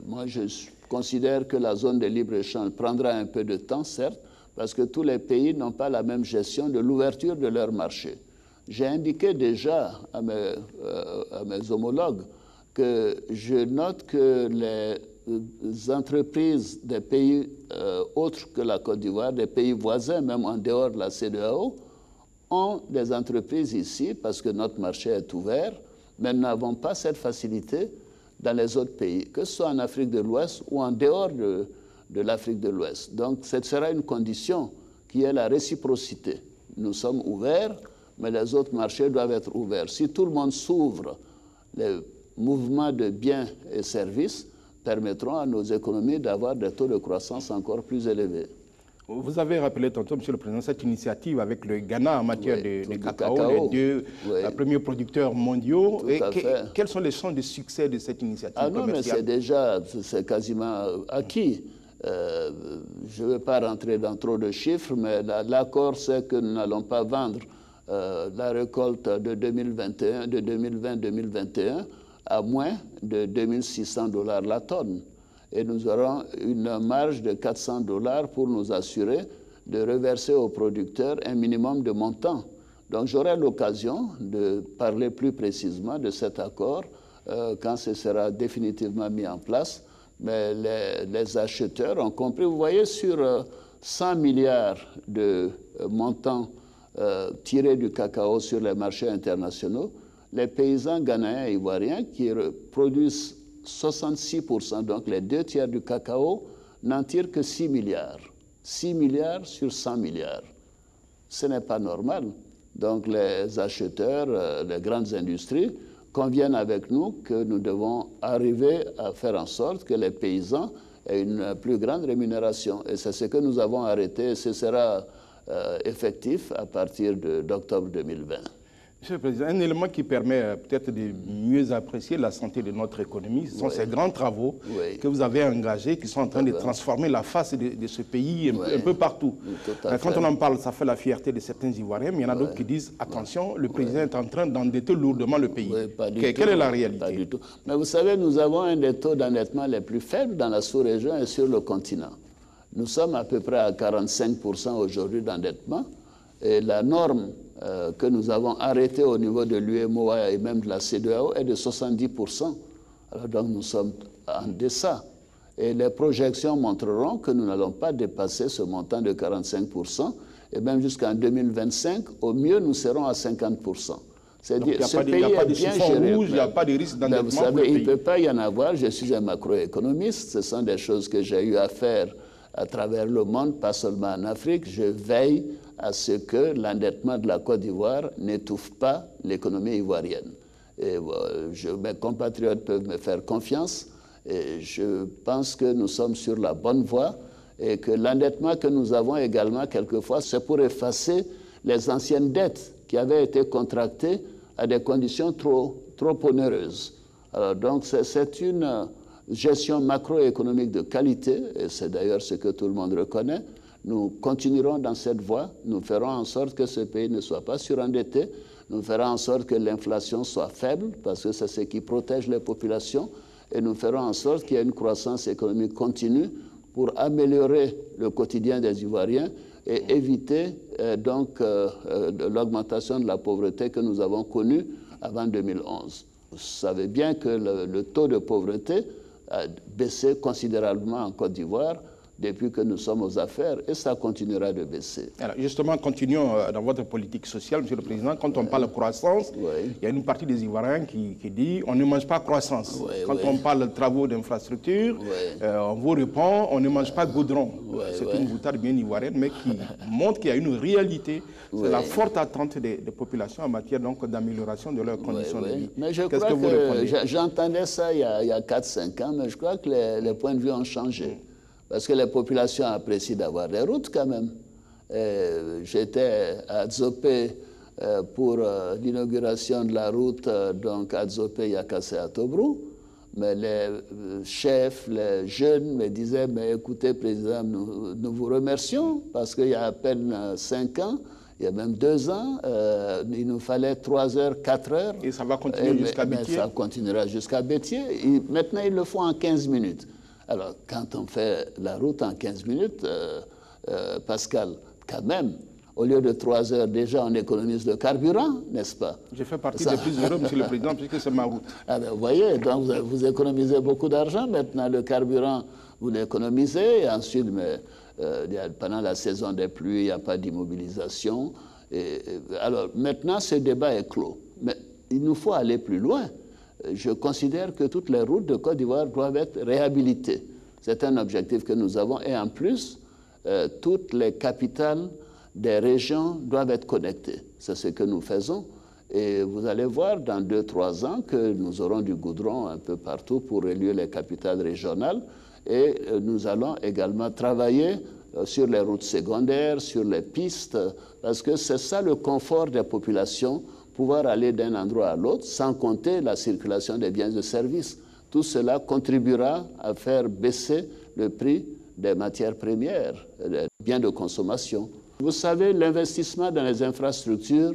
Moi, je considère que la zone de libre-échange prendra un peu de temps, certes, parce que tous les pays n'ont pas la même gestion de l'ouverture de leur marché. J'ai indiqué déjà à mes homologues que je note que les entreprises des pays autres que la Côte d'Ivoire, des pays voisins, même en dehors de la CEDEAO, ont des entreprises ici parce que notre marché est ouvert, mais nous n'avons pas cette facilité dans les autres pays, que ce soit en Afrique de l'Ouest ou en dehors de l'Afrique de l'Ouest. Donc, ce sera une condition qui est la réciprocité. Nous sommes ouverts, mais les autres marchés doivent être ouverts. Si tout le monde s'ouvre, les mouvements de biens et services permettront à nos économies d'avoir des taux de croissance encore plus élevés. Vous avez rappelé tantôt, Monsieur le Président, cette initiative avec le Ghana en matière de cacao, les deux premiers producteurs mondiaux. Quelles sont les chances de succès de cette initiative commerciale? Mais c'est quasiment acquis. Je ne vais pas rentrer dans trop de chiffres, mais l'accord, c'est que nous n'allons pas vendre la récolte de 2020-2021 à moins de 2600 $ la tonne. Et nous aurons une marge de 400 $ pour nous assurer de reverser aux producteurs un minimum de montant. Donc j'aurai l'occasion de parler plus précisément de cet accord quand ce sera définitivement mis en place. Mais les acheteurs ont compris. Vous voyez, sur 100 milliards de montants tirés du cacao sur les marchés internationaux, les paysans ghanéens et ivoiriens qui produisent 66%, donc les 2 tiers du cacao, n'en tirent que 6 milliards. 6 milliards sur 100 milliards. Ce n'est pas normal. Donc les acheteurs, les grandes industries, conviennent avec nous que nous devons arriver à faire en sorte que les paysans aient une plus grande rémunération. Et c'est ce que nous avons arrêté et ce sera effectif à partir d'octobre 2020. Monsieur le Président, un élément qui permet peut-être de mieux apprécier la santé de notre économie, ce sont ces grands travaux que vous avez engagés, qui sont en train de transformer la face de ce pays un peu partout. Quand on en parle, ça fait la fierté de certains Ivoiriens, mais il y en a d'autres qui disent, attention, le président est en train d'endetter lourdement le pays. Quelle est la réalité? Pas du tout. Mais vous savez, nous avons un des taux d'endettement les plus faibles dans la sous-région et sur le continent. Nous sommes à peu près à 45% aujourd'hui d'endettement. Et la norme que nous avons arrêtée au niveau de l'UEMOA et même de la CEDEAO est de 70%. Alors donc nous sommes en deçà. Et les projections montreront que nous n'allons pas dépasser ce montant de 45%. Et même jusqu'en 2025, au mieux, nous serons à 50%. C'est-à-dire ce pays est bien géré. Il n'y a pas de risque d'endettement. Vous savez, il ne peut pas y en avoir. Je suis un macroéconomiste. Ce sont des choses que j'ai eu à faire à travers le monde, pas seulement en Afrique. Je veille à ce que l'endettement de la Côte d'Ivoire n'étouffe pas l'économie ivoirienne. Et mes compatriotes peuvent me faire confiance. Et je pense que nous sommes sur la bonne voie et que l'endettement que nous avons également, quelquefois, c'est pour effacer les anciennes dettes qui avaient été contractées à des conditions trop onéreuses. Alors, donc, c'est une gestion macroéconomique de qualité, et c'est d'ailleurs ce que tout le monde reconnaît. Nous continuerons dans cette voie. Nous ferons en sorte que ce pays ne soit pas surendetté. Nous ferons en sorte que l'inflation soit faible, parce que c'est ce qui protège les populations. Et nous ferons en sorte qu'il y ait une croissance économique continue pour améliorer le quotidien des Ivoiriens et éviter l'augmentation de la pauvreté que nous avons connue avant 2011. Vous savez bien que le taux de pauvreté a baissé considérablement en Côte d'Ivoire depuis que nous sommes aux affaires, et ça continuera de baisser. Alors justement, continuons dans votre politique sociale, Monsieur le Président. Quand on parle de croissance, il y a une partie des Ivoiriens qui dit on ne mange pas croissance. Quand on parle de travaux d'infrastructure, on vous répond on ne mange pas goudron. C'est une boutade bien ivoirienne, mais qui montre qu'il y a une réalité. C'est la forte attente des populations en matière d'amélioration de leurs conditions de vie. Mais je crois que j'entendais ça il y a 4-5 ans, mais je crois que les points de vue ont changé. Parce que les populations apprécient d'avoir des routes quand même. J'étais à Dzopé pour l'inauguration de la route, donc à Dzopé, Yakassé à Tobrou. Mais les chefs, les jeunes me disaient, mais écoutez, Président, nous vous remercions parce qu'il y a à peine 5 ans, il y a même 2 ans, il nous fallait 3 heures, 4 heures. Et ça va continuer jusqu'à Béthier? Ça continuera jusqu'à Béthier. Maintenant, ils le font en 15 minutes. Alors, quand on fait la route en 15 minutes, Pascal, quand même, au lieu de 3 heures, déjà, on économise le carburant, n'est-ce pas? Je fais partie des plus heureux, Monsieur le Président, puisque c'est ma route. Ah ben, vous voyez, donc vous économisez beaucoup d'argent. Maintenant, le carburant, vous l'économisez. Et ensuite, pendant la saison des pluies, il n'y a pas d'immobilisation. Alors, maintenant, ce débat est clos. Mais il nous faut aller plus loin. Je considère que toutes les routes de Côte d'Ivoire doivent être réhabilitées. C'est un objectif que nous avons. Et en plus, toutes les capitales des régions doivent être connectées. C'est ce que nous faisons. Et vous allez voir dans 2-3 ans que nous aurons du goudron un peu partout pour relier les capitales régionales. Et nous allons également travailler sur les routes secondaires, sur les pistes, parce que c'est ça le confort des populations, pouvoir aller d'un endroit à l'autre, sans compter la circulation des biens et services. Tout cela contribuera à faire baisser le prix des matières premières, des biens de consommation. Vous savez, l'investissement dans les infrastructures,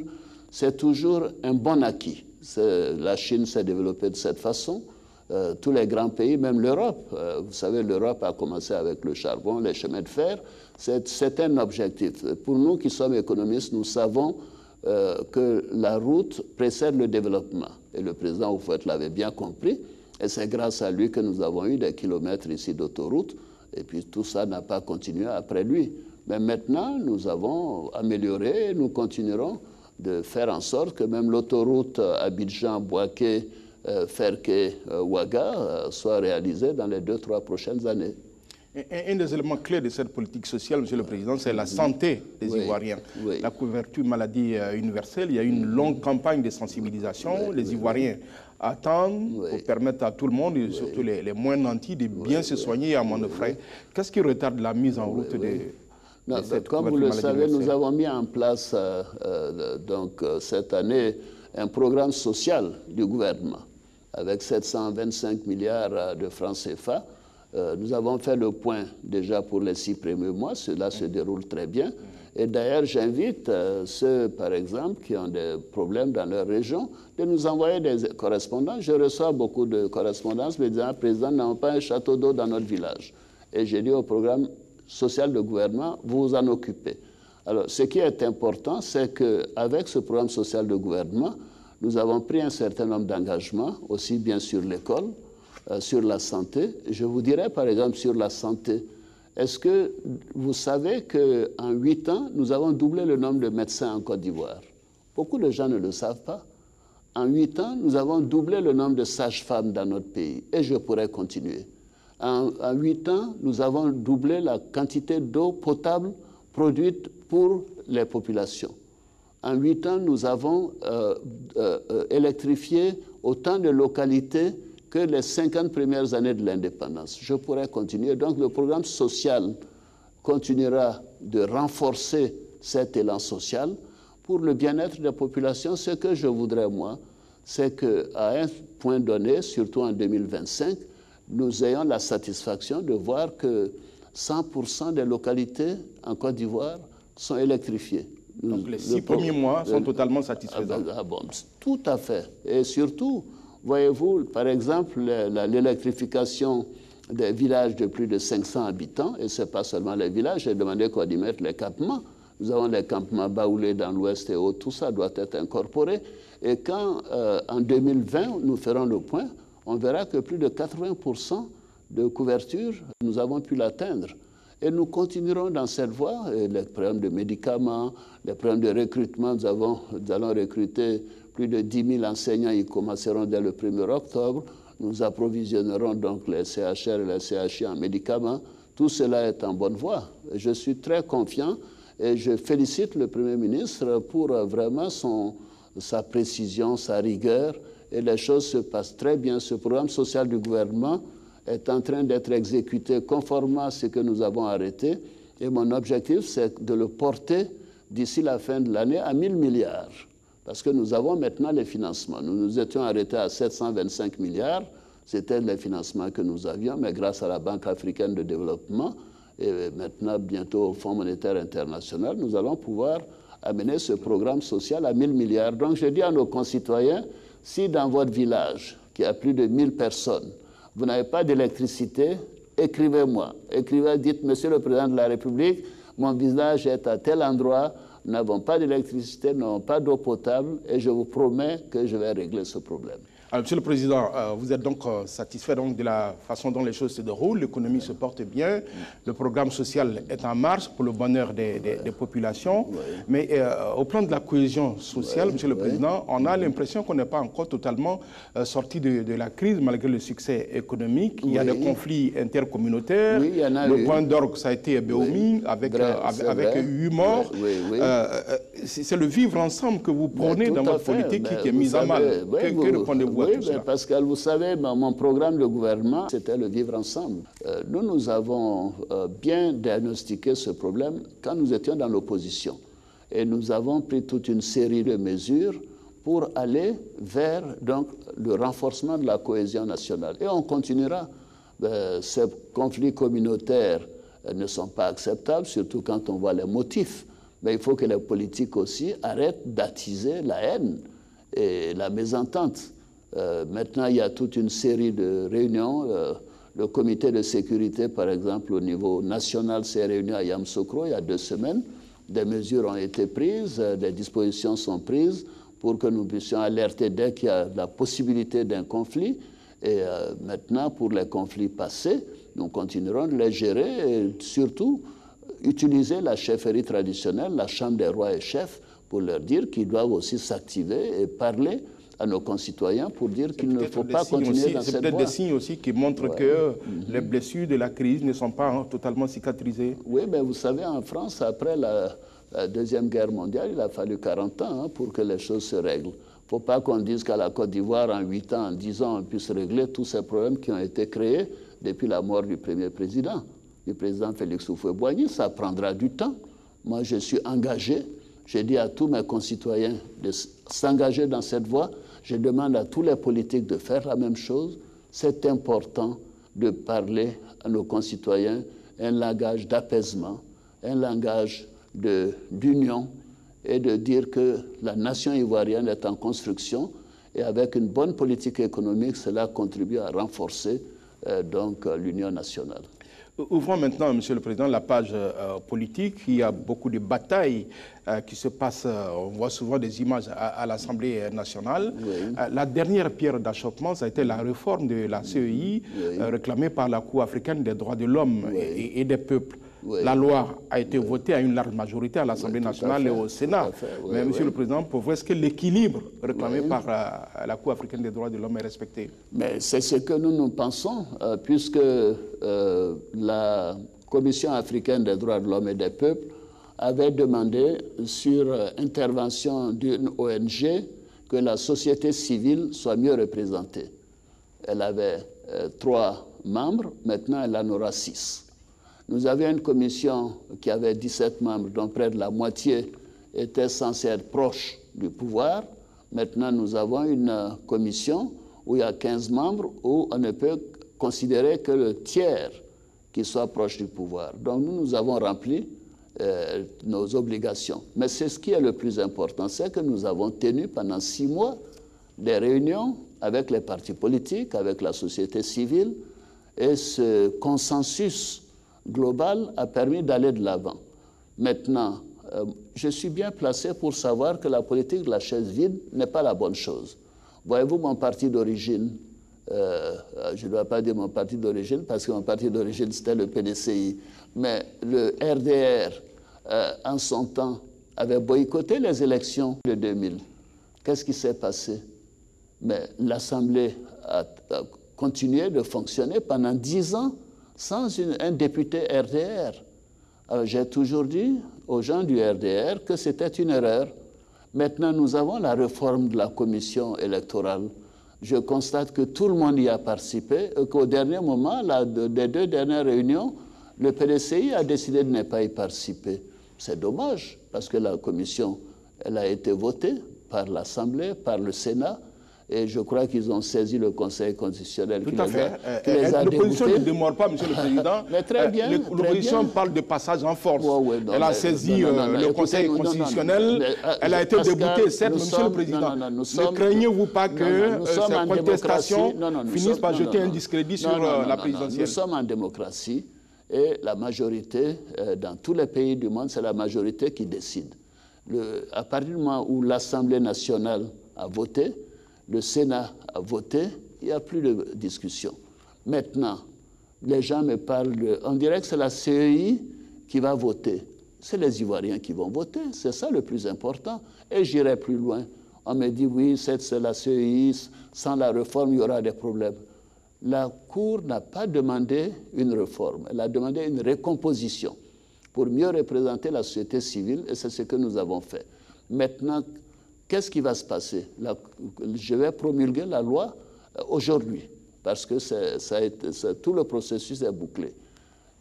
c'est toujours un bon acquis. La Chine s'est développée de cette façon. Tous les grands pays, même l'Europe. Vous savez, l'Europe a commencé avec le charbon, les chemins de fer. C'est un objectif. Pour nous qui sommes économistes, nous savons que la route précède le développement. Et le président Houphouët l'avait bien compris. Et c'est grâce à lui que nous avons eu des kilomètres ici d'autoroute. Et puis tout ça n'a pas continué après lui. Mais maintenant, nous avons amélioré, nous continuerons de faire en sorte que même l'autoroute Abidjan-Bouaké, Ferké-Ouaga soit réalisée dans les 2-3 prochaines années. Un des éléments clés de cette politique sociale, Monsieur le Président, c'est la santé des Ivoiriens. Oui. La couverture maladie universelle, il y a une longue campagne de sensibilisation. Les Ivoiriens attendent pour permettre à tout le monde, et surtout les moins nantis, de bien se soigner à moins de frais. Qu'est-ce qui retarde la mise en route comme vous le savez, nous avons mis en place cette année un programme social du gouvernement avec 725 milliards de francs CFA. Nous avons fait le point déjà pour les 6 premiers mois. Cela se déroule très bien. Et d'ailleurs, j'invite ceux, par exemple, qui ont des problèmes dans leur région, de nous envoyer des correspondances. Je reçois beaucoup de correspondances me disant, Président, nous n'avons pas un château d'eau dans notre village. Et j'ai dit au programme social de gouvernement, vous vous en occupez. Alors, ce qui est important, c'est qu'avec ce programme social de gouvernement, nous avons pris un certain nombre d'engagements, aussi bien sur l'école, sur la santé. Je vous dirais, par exemple, sur la santé, est-ce que vous savez qu'en 8 ans, nous avons doublé le nombre de médecins en Côte d'Ivoire? Beaucoup de gens ne le savent pas. En 8 ans, nous avons doublé le nombre de sages-femmes dans notre pays. Et je pourrais continuer. En 8 ans, nous avons doublé la quantité d'eau potable produite pour les populations. En 8 ans, nous avons électrifié autant de localités que les 50 premières années de l'indépendance. Je pourrais continuer. Donc, le programme social continuera de renforcer cet élan social pour le bien-être des populations. Ce que je voudrais, moi, c'est qu'à un point donné, surtout en 2025, nous ayons la satisfaction de voir que 100% des localités en Côte d'Ivoire sont électrifiées. Donc les 6 premiers mois sont totalement satisfaisants. Tout à fait. Et surtout, voyez-vous, par exemple, l'électrification des villages de plus de 500 habitants, et ce n'est pas seulement les villages, j'ai demandé qu'on y mette les campements. Nous avons les campements baoulés dans l'ouest et autres, tout ça doit être incorporé. Et quand, en 2020, nous ferons le point, on verra que plus de 80% de couverture, nous avons pu l'atteindre. Et nous continuerons dans cette voie. Et les problèmes de médicaments, les problèmes de recrutement, nous allons recruter plus de 10 000 enseignants. Ils commenceront dès le 1er octobre. Nous approvisionnerons donc les CHR et les CHI en médicaments. Tout cela est en bonne voie. Je suis très confiant et je félicite le Premier ministre pour vraiment sa précision, sa rigueur. Et les choses se passent très bien. Ce programme social du gouvernement est en train d'être exécuté conformément à ce que nous avons arrêté. Et mon objectif, c'est de le porter d'ici la fin de l'année à 1 000 milliards. Parce que nous avons maintenant les financements. Nous nous étions arrêtés à 725 milliards. C'était les financements que nous avions, mais grâce à la Banque africaine de développement et maintenant bientôt au Fonds monétaire international, nous allons pouvoir amener ce programme social à 1000 milliards. Donc je dis à nos concitoyens, si dans votre village, qui a plus de 1000 personnes, vous n'avez pas d'électricité, écrivez-moi. Écrivez, dites, Monsieur le Président de la République, mon village est à tel endroit, nous n'avons pas d'électricité, nous n'avons pas d'eau potable, et je vous promets que je vais régler ce problème. Alors, Monsieur le Président, vous êtes donc satisfait donc, de la façon dont les choses se déroulent, l'économie se porte bien, le programme social est en marche pour le bonheur des populations, mais au plan de la cohésion sociale, Monsieur le Président, on a l'impression qu'on n'est pas encore totalement sorti de la crise malgré le succès économique. Il y a des conflits intercommunautaires, le point d'orgue, ça a été Béoumi, avec 8 morts. C'est le vivre ensemble que vous prônez dans votre politique qui est mise à mal. Que répondez-vous? Oui, mais Pascal, vous savez, mon programme de gouvernement, c'était le vivre ensemble. Nous avons bien diagnostiqué ce problème quand nous étions dans l'opposition. Et nous avons pris toute une série de mesures pour aller vers donc, le renforcement de la cohésion nationale. Et on continuera. Ces conflits communautaires ne sont pas acceptables, surtout quand on voit les motifs. Mais il faut que les politiques aussi arrêtent d'attiser la haine et la mésentente. Maintenant, il y a toute une série de réunions. Le comité de sécurité, par exemple, au niveau national, s'est réuni à Yamoussoukro il y a 2 semaines. Des mesures ont été prises, des dispositions sont prises pour que nous puissions alerter dès qu'il y a la possibilité d'un conflit. Et maintenant, pour les conflits passés, nous continuerons de les gérer et surtout utiliser la chefferie traditionnelle, la Chambre des rois et chefs, pour leur dire qu'ils doivent aussi s'activer et parler à nos concitoyens pour dire qu'il ne faut pas continuer dans cette voie. C'est peut-être des signes aussi qui montrent que les blessures de la crise ne sont pas totalement cicatrisées. Oui, mais vous savez, en France, après la Deuxième Guerre mondiale, il a fallu 40 ans pour que les choses se règlent. Il ne faut pas qu'on dise qu'à la Côte d'Ivoire, en 8 ans, en 10 ans, on puisse régler tous ces problèmes qui ont été créés depuis la mort du premier président, du président Félix Houphouët-Boigny. Ça prendra du temps. Moi, je suis engagé. J'ai dit à tous mes concitoyens de s'engager dans cette voie. Je demande à tous les politiques de faire la même chose. C'est important de parler à nos concitoyens un langage d'apaisement, un langage d'union et de dire que la nation ivoirienne est en construction et avec une bonne politique économique, cela contribue à renforcer donc l'union nationale. Ouvrons maintenant, Monsieur le Président, la page politique. Il y a beaucoup de batailles qui se passent. On voit souvent des images à l'Assemblée nationale. Oui. La dernière pierre d'achoppement, ça a été la réforme de la CEI, réclamée par la Cour africaine des droits de l'homme et des peuples. Oui. La loi a été votée à une large majorité à l'Assemblée nationale et au Sénat. Mais, Monsieur le Président, pour vous, est-ce que l'équilibre réclamé par la Cour africaine des droits de l'homme est respecté? Mais c'est ce que nous pensons, puisque la Commission africaine des droits de l'homme et des peuples avait demandé, sur intervention d'une ONG, que la société civile soit mieux représentée. Elle avait 3 membres, maintenant elle en aura 6. Nous avions une commission qui avait 17 membres, dont près de la moitié était censée être proche du pouvoir. Maintenant, nous avons une commission où il y a 15 membres, où on ne peut considérer que le tiers qui soit proche du pouvoir. Donc nous avons rempli nos obligations. Mais c'est ce qui est le plus important, c'est que nous avons tenu pendant 6 mois des réunions avec les partis politiques, avec la société civile, et ce consensus global a permis d'aller de l'avant. Maintenant, je suis bien placé pour savoir que la politique de la chaise vide n'est pas la bonne chose. Voyez-vous, mon parti d'origine, je ne dois pas dire mon parti d'origine parce que mon parti d'origine c'était le PDCI, mais le RDR, en son temps, avait boycotté les élections de 2000. Qu'est-ce qui s'est passé? Mais l'Assemblée a continué de fonctionner pendant 10 ans sans un député RDR. Alors j'ai toujours dit aux gens du RDR que c'était une erreur. Maintenant, nous avons la réforme de la commission électorale. Je constate que tout le monde y a participé et qu'au dernier moment, des 2 dernières réunions, le PDCI a décidé de ne pas y participer. C'est dommage, parce que la commission, elle a été votée par l'Assemblée, par le Sénat, Et je crois qu'ils ont saisi le Conseil constitutionnel qui les a l'opposition ne démord pas, Monsieur le Président. Mais très bien. L'opposition parle de passage en force. Elle a saisi le Conseil constitutionnel. Elle a été déboutée, certes, Monsieur le Président. Ne craignez-vous pas que ces contestations finissent par jeter un discrédit sur la présidentielle? Nous sommes en démocratie et la majorité, dans tous les pays du monde, c'est la majorité qui décide. À partir du moment où l'Assemblée nationale a voté, le Sénat a voté, il n'y a plus de discussion. Maintenant, les gens me parlent on dirait que c'est la CEI qui va voter. C'est les Ivoiriens qui vont voter, c'est ça le plus important. Et j'irai plus loin. On me dit, oui, c'est la CEI, sans la réforme, il y aura des problèmes. La Cour n'a pas demandé une réforme, elle a demandé une recomposition pour mieux représenter la société civile, et c'est ce que nous avons fait. Maintenant, qu'est-ce qui va se passer? Je vais promulguer la loi aujourd'hui, parce que tout le processus est bouclé.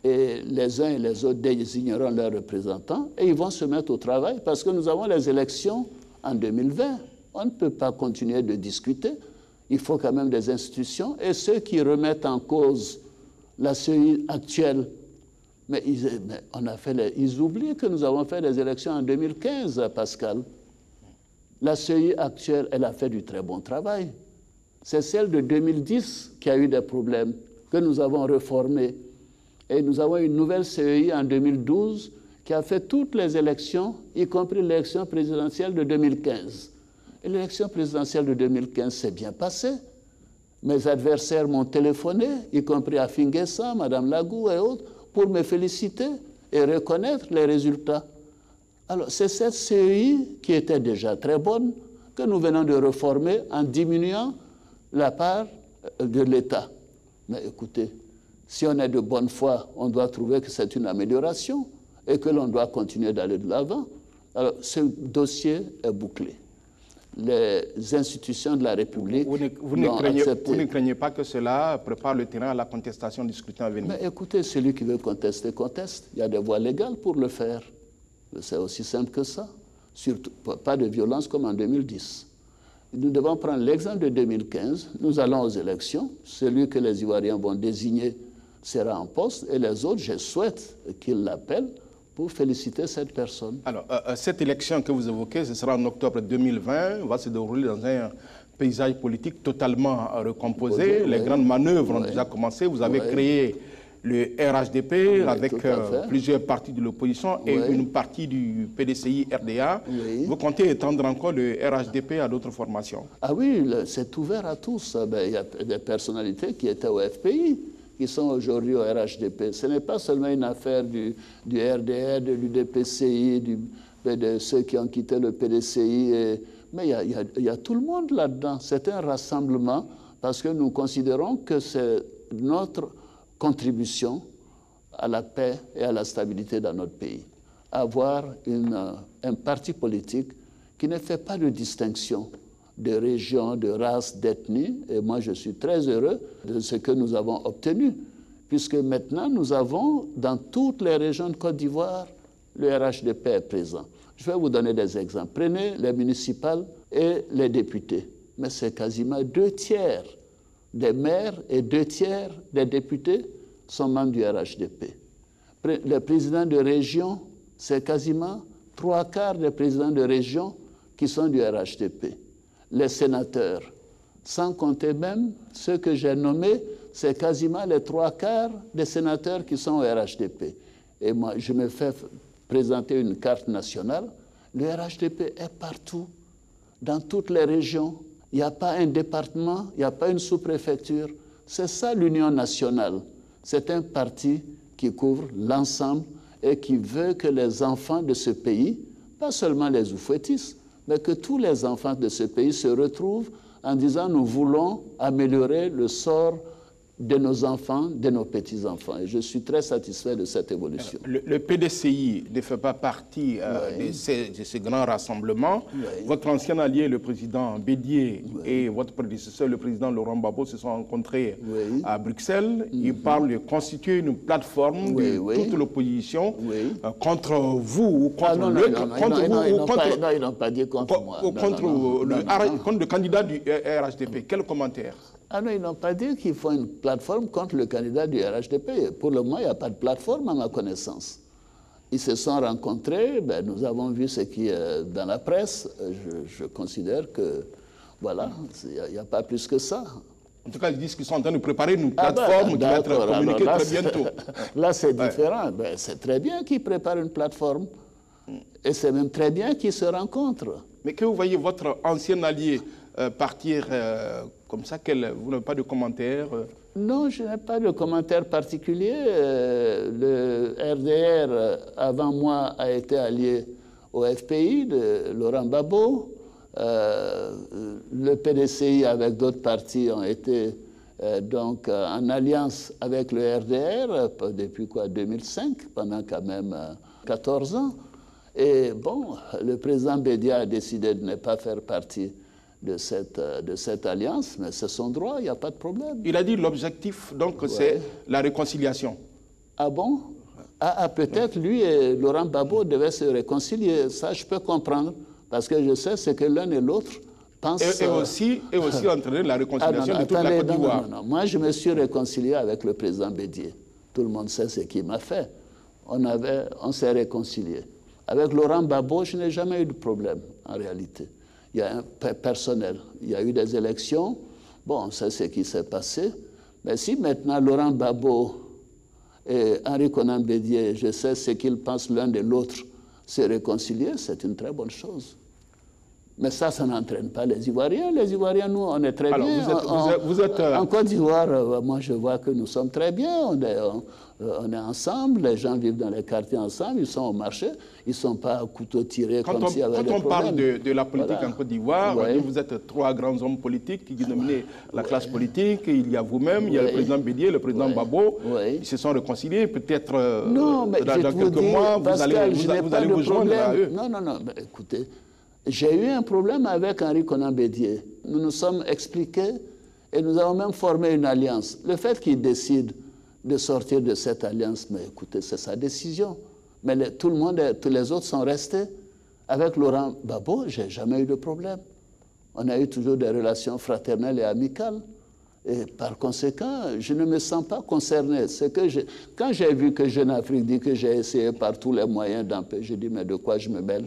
Et les uns et les autres désigneront leurs représentants, et ils vont se mettre au travail, parce que nous avons les élections en 2020. On ne peut pas continuer de discuter. Il faut quand même des institutions. Et ceux qui remettent en cause la CEI actuelle, mais ils oublient que nous avons fait des élections en 2015, Pascal. La CEI actuelle, elle a fait du très bon travail. C'est celle de 2010 qui a eu des problèmes, que nous avons réformée. Et nous avons une nouvelle CEI en 2012 qui a fait toutes les élections, y compris l'élection présidentielle de 2015. Et l'élection présidentielle de 2015 s'est bien passée. Mes adversaires m'ont téléphoné, y compris à Finguessa, Mme Lagou et autres, pour me féliciter et reconnaître les résultats. Alors, c'est cette CEI qui était déjà très bonne que nous venons de réformer en diminuant la part de l'État. Mais écoutez, si on est de bonne foi, on doit trouver que c'est une amélioration et que l'on doit continuer d'aller de l'avant. Alors, ce dossier est bouclé. Les institutions de la République vous ne craignez pas que cela prépare le terrain à la contestation du scrutin à venir? Mais écoutez, celui qui veut contester, conteste. Il y a des voies légales pour le faire. C'est aussi simple que ça. Surtout, pas de violence comme en 2010. Nous devons prendre l'exemple de 2015. Nous allons aux élections. Celui que les Ivoiriens vont désigner sera en poste. Et les autres, je souhaite qu'ils l'appellent pour féliciter cette personne. Alors, cette élection que vous évoquez, ce sera en octobre 2020, va se dérouler dans un paysage politique totalement recomposé. Les grandes manœuvres ont déjà commencé. Vous avez créé le RHDP avec plusieurs partis de l'opposition et une partie du PDCI-RDA. Vous comptez étendre encore le RHDP à d'autres formations? Ah oui, c'est ouvert à tous. Il y a des personnalités qui étaient au FPI, qui sont aujourd'hui au RHDP. Ce n'est pas seulement une affaire du RDR, de l'UDPCI, de ceux qui ont quitté le PDCI, mais il y a tout le monde là-dedans. C'est un rassemblement parce que nous considérons que c'est notre contribution à la paix et à la stabilité dans notre pays. Avoir un parti politique qui ne fait pas de distinction de région, de race, d'ethnie. Et moi, je suis très heureux de ce que nous avons obtenu, puisque maintenant, nous avons, dans toutes les régions de Côte d'Ivoire, le RHDP est présent. Je vais vous donner des exemples. Prenez les municipales et les députés. Mais c'est quasiment 2/3 des maires et 2/3 des députés sont membres du RHDP. Les présidents de région, c'est quasiment 3/4 des présidents de région qui sont du RHDP. Les sénateurs, sans compter même ceux que j'ai nommés, c'est quasiment les 3/4 des sénateurs qui sont au RHDP. Et moi, je me fais présenter une carte nationale. Le RHDP est partout, dans toutes les régions. Il n'y a pas un département, il n'y a pas une sous-préfecture. C'est ça l'Union nationale. C'est un parti qui couvre l'ensemble et qui veut que les enfants de ce pays, pas seulement les oufouettistes, mais que tous les enfants de ce pays se retrouvent en disant nous voulons améliorer le sort de nos enfants, de nos petits-enfants. Et je suis très satisfait de cette évolution. Le PDCI ne fait pas partie de ces grands rassemblements. Votre ancien allié, le président Bédié, et votre prédécesseur, le président Laurent Gbagbo, se sont rencontrés à Bruxelles. Ils parlent de constituer une plateforme de toute l'opposition contre vous ou contre non, ils n'ont pas dit contre moi. Contre le candidat du RHDP. Quel commentaire? Ah non, ils n'ont pas dit qu'il faut une plateforme contre le candidat du RHDP. Pour le moment, il n'y a pas de plateforme à ma connaissance. Ils se sont rencontrés, nous avons vu ce qui est dans la presse. Je considère que, voilà, il n'y a pas plus que ça. En tout cas, ils disent qu'ils sont en train de préparer une plateforme qui va être communiquée très bientôt. Là, c'est différent. C'est très bien qu'ils préparent une plateforme. Et c'est même très bien qu'ils se rencontrent. Mais que vous voyez votre ancien allié partir comme ça, vous n'avez pas de commentaire? Non, je n'ai pas de commentaire particulier. Le RDR, avant moi, a été allié au FPI de Laurent Gbagbo. Le PDCI, avec d'autres partis, ont été donc en alliance avec le RDR depuis 2005, pendant quand même 14 ans. Et bon, le président Bédia a décidé de ne pas faire partie de cette alliance, mais c'est son droit, il n'y a pas de problème. Il a dit l'objectif, donc, c'est la réconciliation. Ah bon? Peut-être lui et Laurent Gbagbo devaient se réconcilier. Ça, je peux comprendre, parce que je sais ce que l'un et l'autre pensent. Et aussi entraîner la réconciliation de toute la Côte d'Ivoire. Non. Moi, je me suis réconcilié avec le président Bédié. Tout le monde sait ce qu'il m'a fait. On s'est réconcilié. Avec Laurent Gbagbo, je n'ai jamais eu de problème, en réalité. Il y a un personnel. Il y a eu des élections. Bon, on sait ce qui s'est passé. Mais si maintenant Laurent Gbagbo et Henri Konan Bédié, je sais ce qu'ils pensent l'un de l'autre, se réconcilier, c'est une très bonne chose. Mais ça n'entraîne pas les Ivoiriens. Les Ivoiriens, nous, on est très bien. En Côte d'Ivoire, moi, je vois que nous sommes très bien. On est ensemble, les gens vivent dans les quartiers ensemble, ils sont au marché, ils ne sont pas à couteau tiré comme s'il y avait des problèmes. Quand on parle de la politique en Côte d'Ivoire, vous êtes trois grands hommes politiques qui dominent la classe politique. Il y a vous-même, il y a le président Bédié, le président Gbagbo. Ils se sont réconciliés. Peut-être dans quelques mois, vous allez vous joindre à eux. Non, mais écoutez, j'ai eu un problème avec Henri Konan Bédié. Nous nous sommes expliqués et nous avons même formé une alliance. Le fait qu'il décide de sortir de cette alliance, mais écoutez, c'est sa décision. Mais tous les autres sont restés. Avec Laurent Gbagbo, je n'ai jamais eu de problème. On a eu toujours des relations fraternelles et amicales. Et par conséquent, je ne me sens pas concerné. Quand j'ai vu que Jeune Afrique dit que j'ai essayé par tous les moyens d'empêcher, j'ai dit, mais de quoi je me mêle?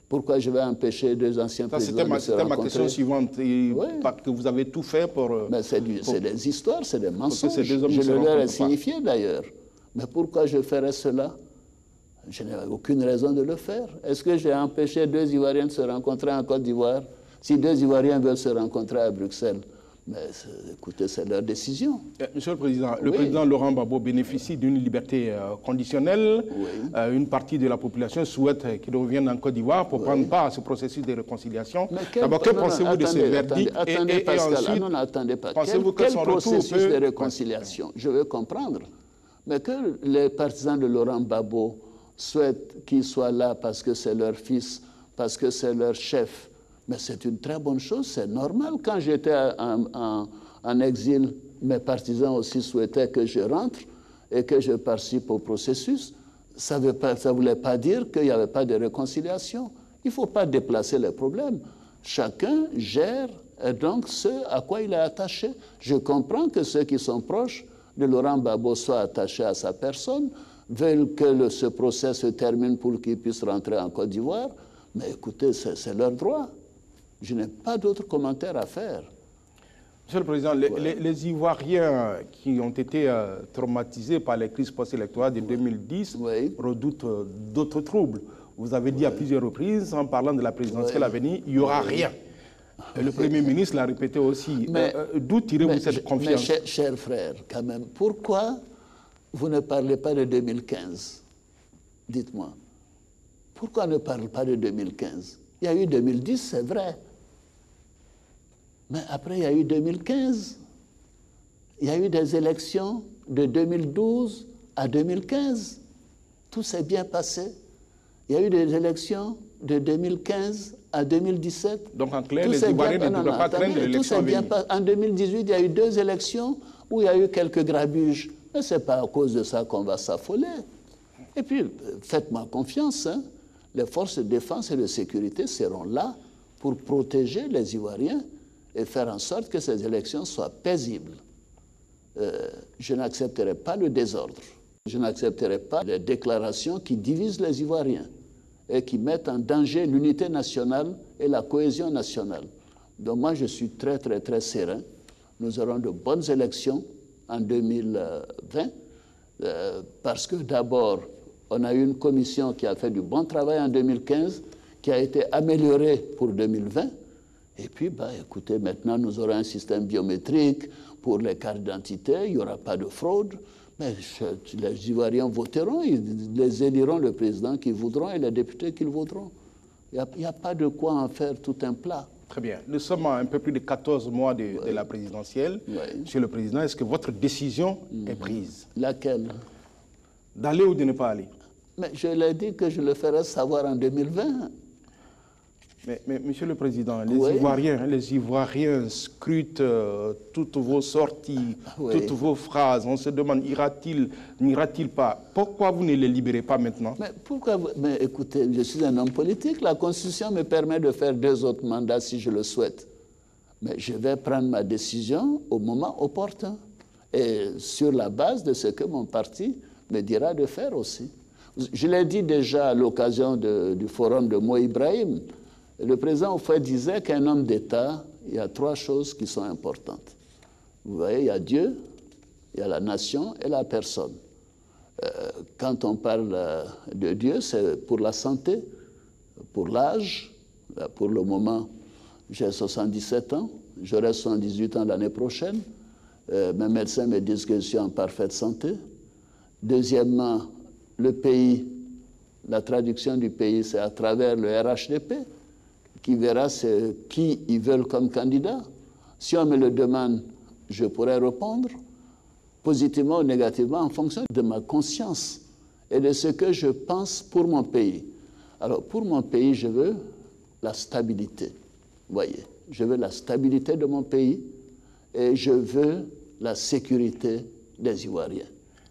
Pourquoi je vais empêcher deux anciens présidents de se rencontrer? C'était ma question suivante. Que vous avez tout fait pour... C'est des histoires, c'est des mensonges. Je leur ai signifié d'ailleurs. Mais pourquoi je ferais cela? Je n'ai aucune raison de le faire. Est-ce que j'ai empêché deux Ivoiriens de se rencontrer en Côte d'Ivoire? Si deux Ivoiriens veulent se rencontrer à Bruxelles, mais écoutez, c'est leur décision. Monsieur le Président, le président Laurent Gbagbo bénéficie d'une liberté conditionnelle. Une partie de la population souhaite qu'il revienne en Côte d'Ivoire pour prendre part à ce processus de réconciliation. D'abord, que pensez-vous de ce verdict? Attendez, Pascal, attendez pas. Quel processus de réconciliation? Je veux comprendre. Mais que les partisans de Laurent Gbagbo souhaitent qu'il soit là parce que c'est leur fils, parce que c'est leur chef, mais c'est une très bonne chose, c'est normal. Quand j'étais en exil, mes partisans aussi souhaitaient que je rentre et que je participe au processus. Ça ne voulait pas dire qu'il n'y avait pas de réconciliation. Il ne faut pas déplacer les problèmes. Chacun gère donc ce à quoi il est attaché. Je comprends que ceux qui sont proches de Laurent Gbagbo soient attachés à sa personne, veulent que ce procès se termine pour qu'il puisse rentrer en Côte d'Ivoire. Mais écoutez, c'est leur droit. Je n'ai pas d'autres commentaires à faire. Monsieur le Président, les Ivoiriens qui ont été traumatisés par les crises post-électorales de 2010 redoutent d'autres troubles. Vous avez dit à plusieurs reprises, en parlant de la présidentielle à venir, il n'y aura rien. Et le Premier ministre l'a répété aussi. D'où tirez-vous cette confiance? Mais cher frère, quand même, pourquoi vous ne parlez pas de 2015? Dites-moi. Pourquoi on ne parle pas de 2015? Il y a eu 2010, c'est vrai. Mais après, il y a eu 2015. Il y a eu des élections de 2012 à 2015. Tout s'est bien passé. Il y a eu des élections de 2015 à 2017. Donc en clair, les Ivoiriens ne devraient pas craindre l'élection à venir. En 2018, il y a eu 2 élections où il y a eu quelques grabuges. Mais ce n'est pas à cause de ça qu'on va s'affoler. Et puis, faites-moi confiance, hein, les forces de défense et de sécurité seront là pour protéger les Ivoiriens et faire en sorte que ces élections soient paisibles. Je n'accepterai pas le désordre. Je n'accepterai pas les déclarations qui divisent les Ivoiriens et qui mettent en danger l'unité nationale et la cohésion nationale. Donc moi, je suis très, très, très serein. Nous aurons de bonnes élections en 2020 parce que d'abord, on a eu une commission qui a fait du bon travail en 2015, qui a été améliorée pour 2020. Et puis, écoutez, maintenant, nous aurons un système biométrique pour les cartes d'identité, il n'y aura pas de fraude. Mais les Ivoiriens voteront, ils les éliront le président qu'ils voudront et les députés qu'ils voudront. Il n'y a pas de quoi en faire tout un plat. Très bien. Nous sommes à un peu plus de 14 mois de la présidentielle. Oui. Monsieur le Président, est-ce que votre décision est prise? Laquelle? D'aller ou de ne pas aller? Mais je l'ai dit que je le ferai savoir en 2020. Mais Monsieur le Président, les Ivoiriens scrutent toutes vos sorties, toutes vos phrases. On se demande, n'ira-t-il pas? Pourquoi vous ne les libérez pas maintenant? Mais écoutez, je suis un homme politique. La Constitution me permet de faire 2 autres mandats si je le souhaite. Mais je vais prendre ma décision au moment opportun. Et sur la base de ce que mon parti me dira de faire aussi. Je l'ai dit déjà à l'occasion du forum de Mo Ibrahim. Le président Oufouet disait qu'un homme d'État, il y a 3 choses qui sont importantes. Vous voyez, il y a Dieu, il y a la nation et la personne. Quand on parle de Dieu, c'est pour la santé, pour l'âge. Pour le moment, j'ai 77 ans, j'aurai 78 ans l'année prochaine. Mes médecins me disent que je suis en parfaite santé. Deuxièmement, le pays, la traduction du pays, c'est à travers le RHDP, qui verra qui ils veulent comme candidat. Si on me le demande, je pourrais répondre positivement ou négativement en fonction de ma conscience et de ce que je pense pour mon pays. Alors, pour mon pays, je veux la stabilité. Vous voyez, je veux la stabilité de mon pays et je veux la sécurité des Ivoiriens.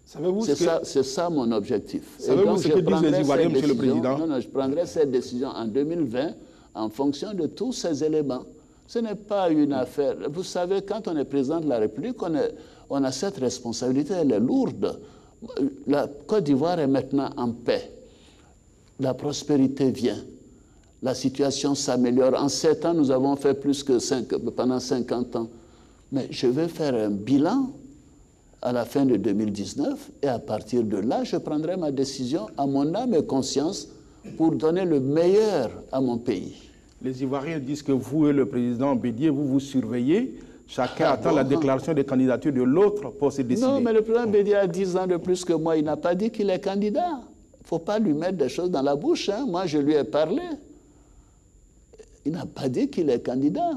C'est ça mon objectif. Savez-vous ce que disent les Ivoiriens, Monsieur le Président? Non, je prendrai cette décision en 2020 en fonction de tous ces éléments. Ce n'est pas une affaire. Vous savez, quand on est président de la République, on a cette responsabilité, elle est lourde. La Côte d'Ivoire est maintenant en paix. La prospérité vient. La situation s'améliore. En 7 ans, nous avons fait plus que pendant 50 ans. Mais je vais faire un bilan à la fin de 2019 et à partir de là, je prendrai ma décision à mon âme et conscience pour donner le meilleur à mon pays. Les Ivoiriens disent que vous et le président Bédié, vous surveillez. Chacun attend la déclaration de candidature de l'autre pour se décider. Non, mais le président Bédié a 10 ans de plus que moi. Il n'a pas dit qu'il est candidat. Il ne faut pas lui mettre des choses dans la bouche. Hein. Moi, je lui ai parlé. Il n'a pas dit qu'il est candidat.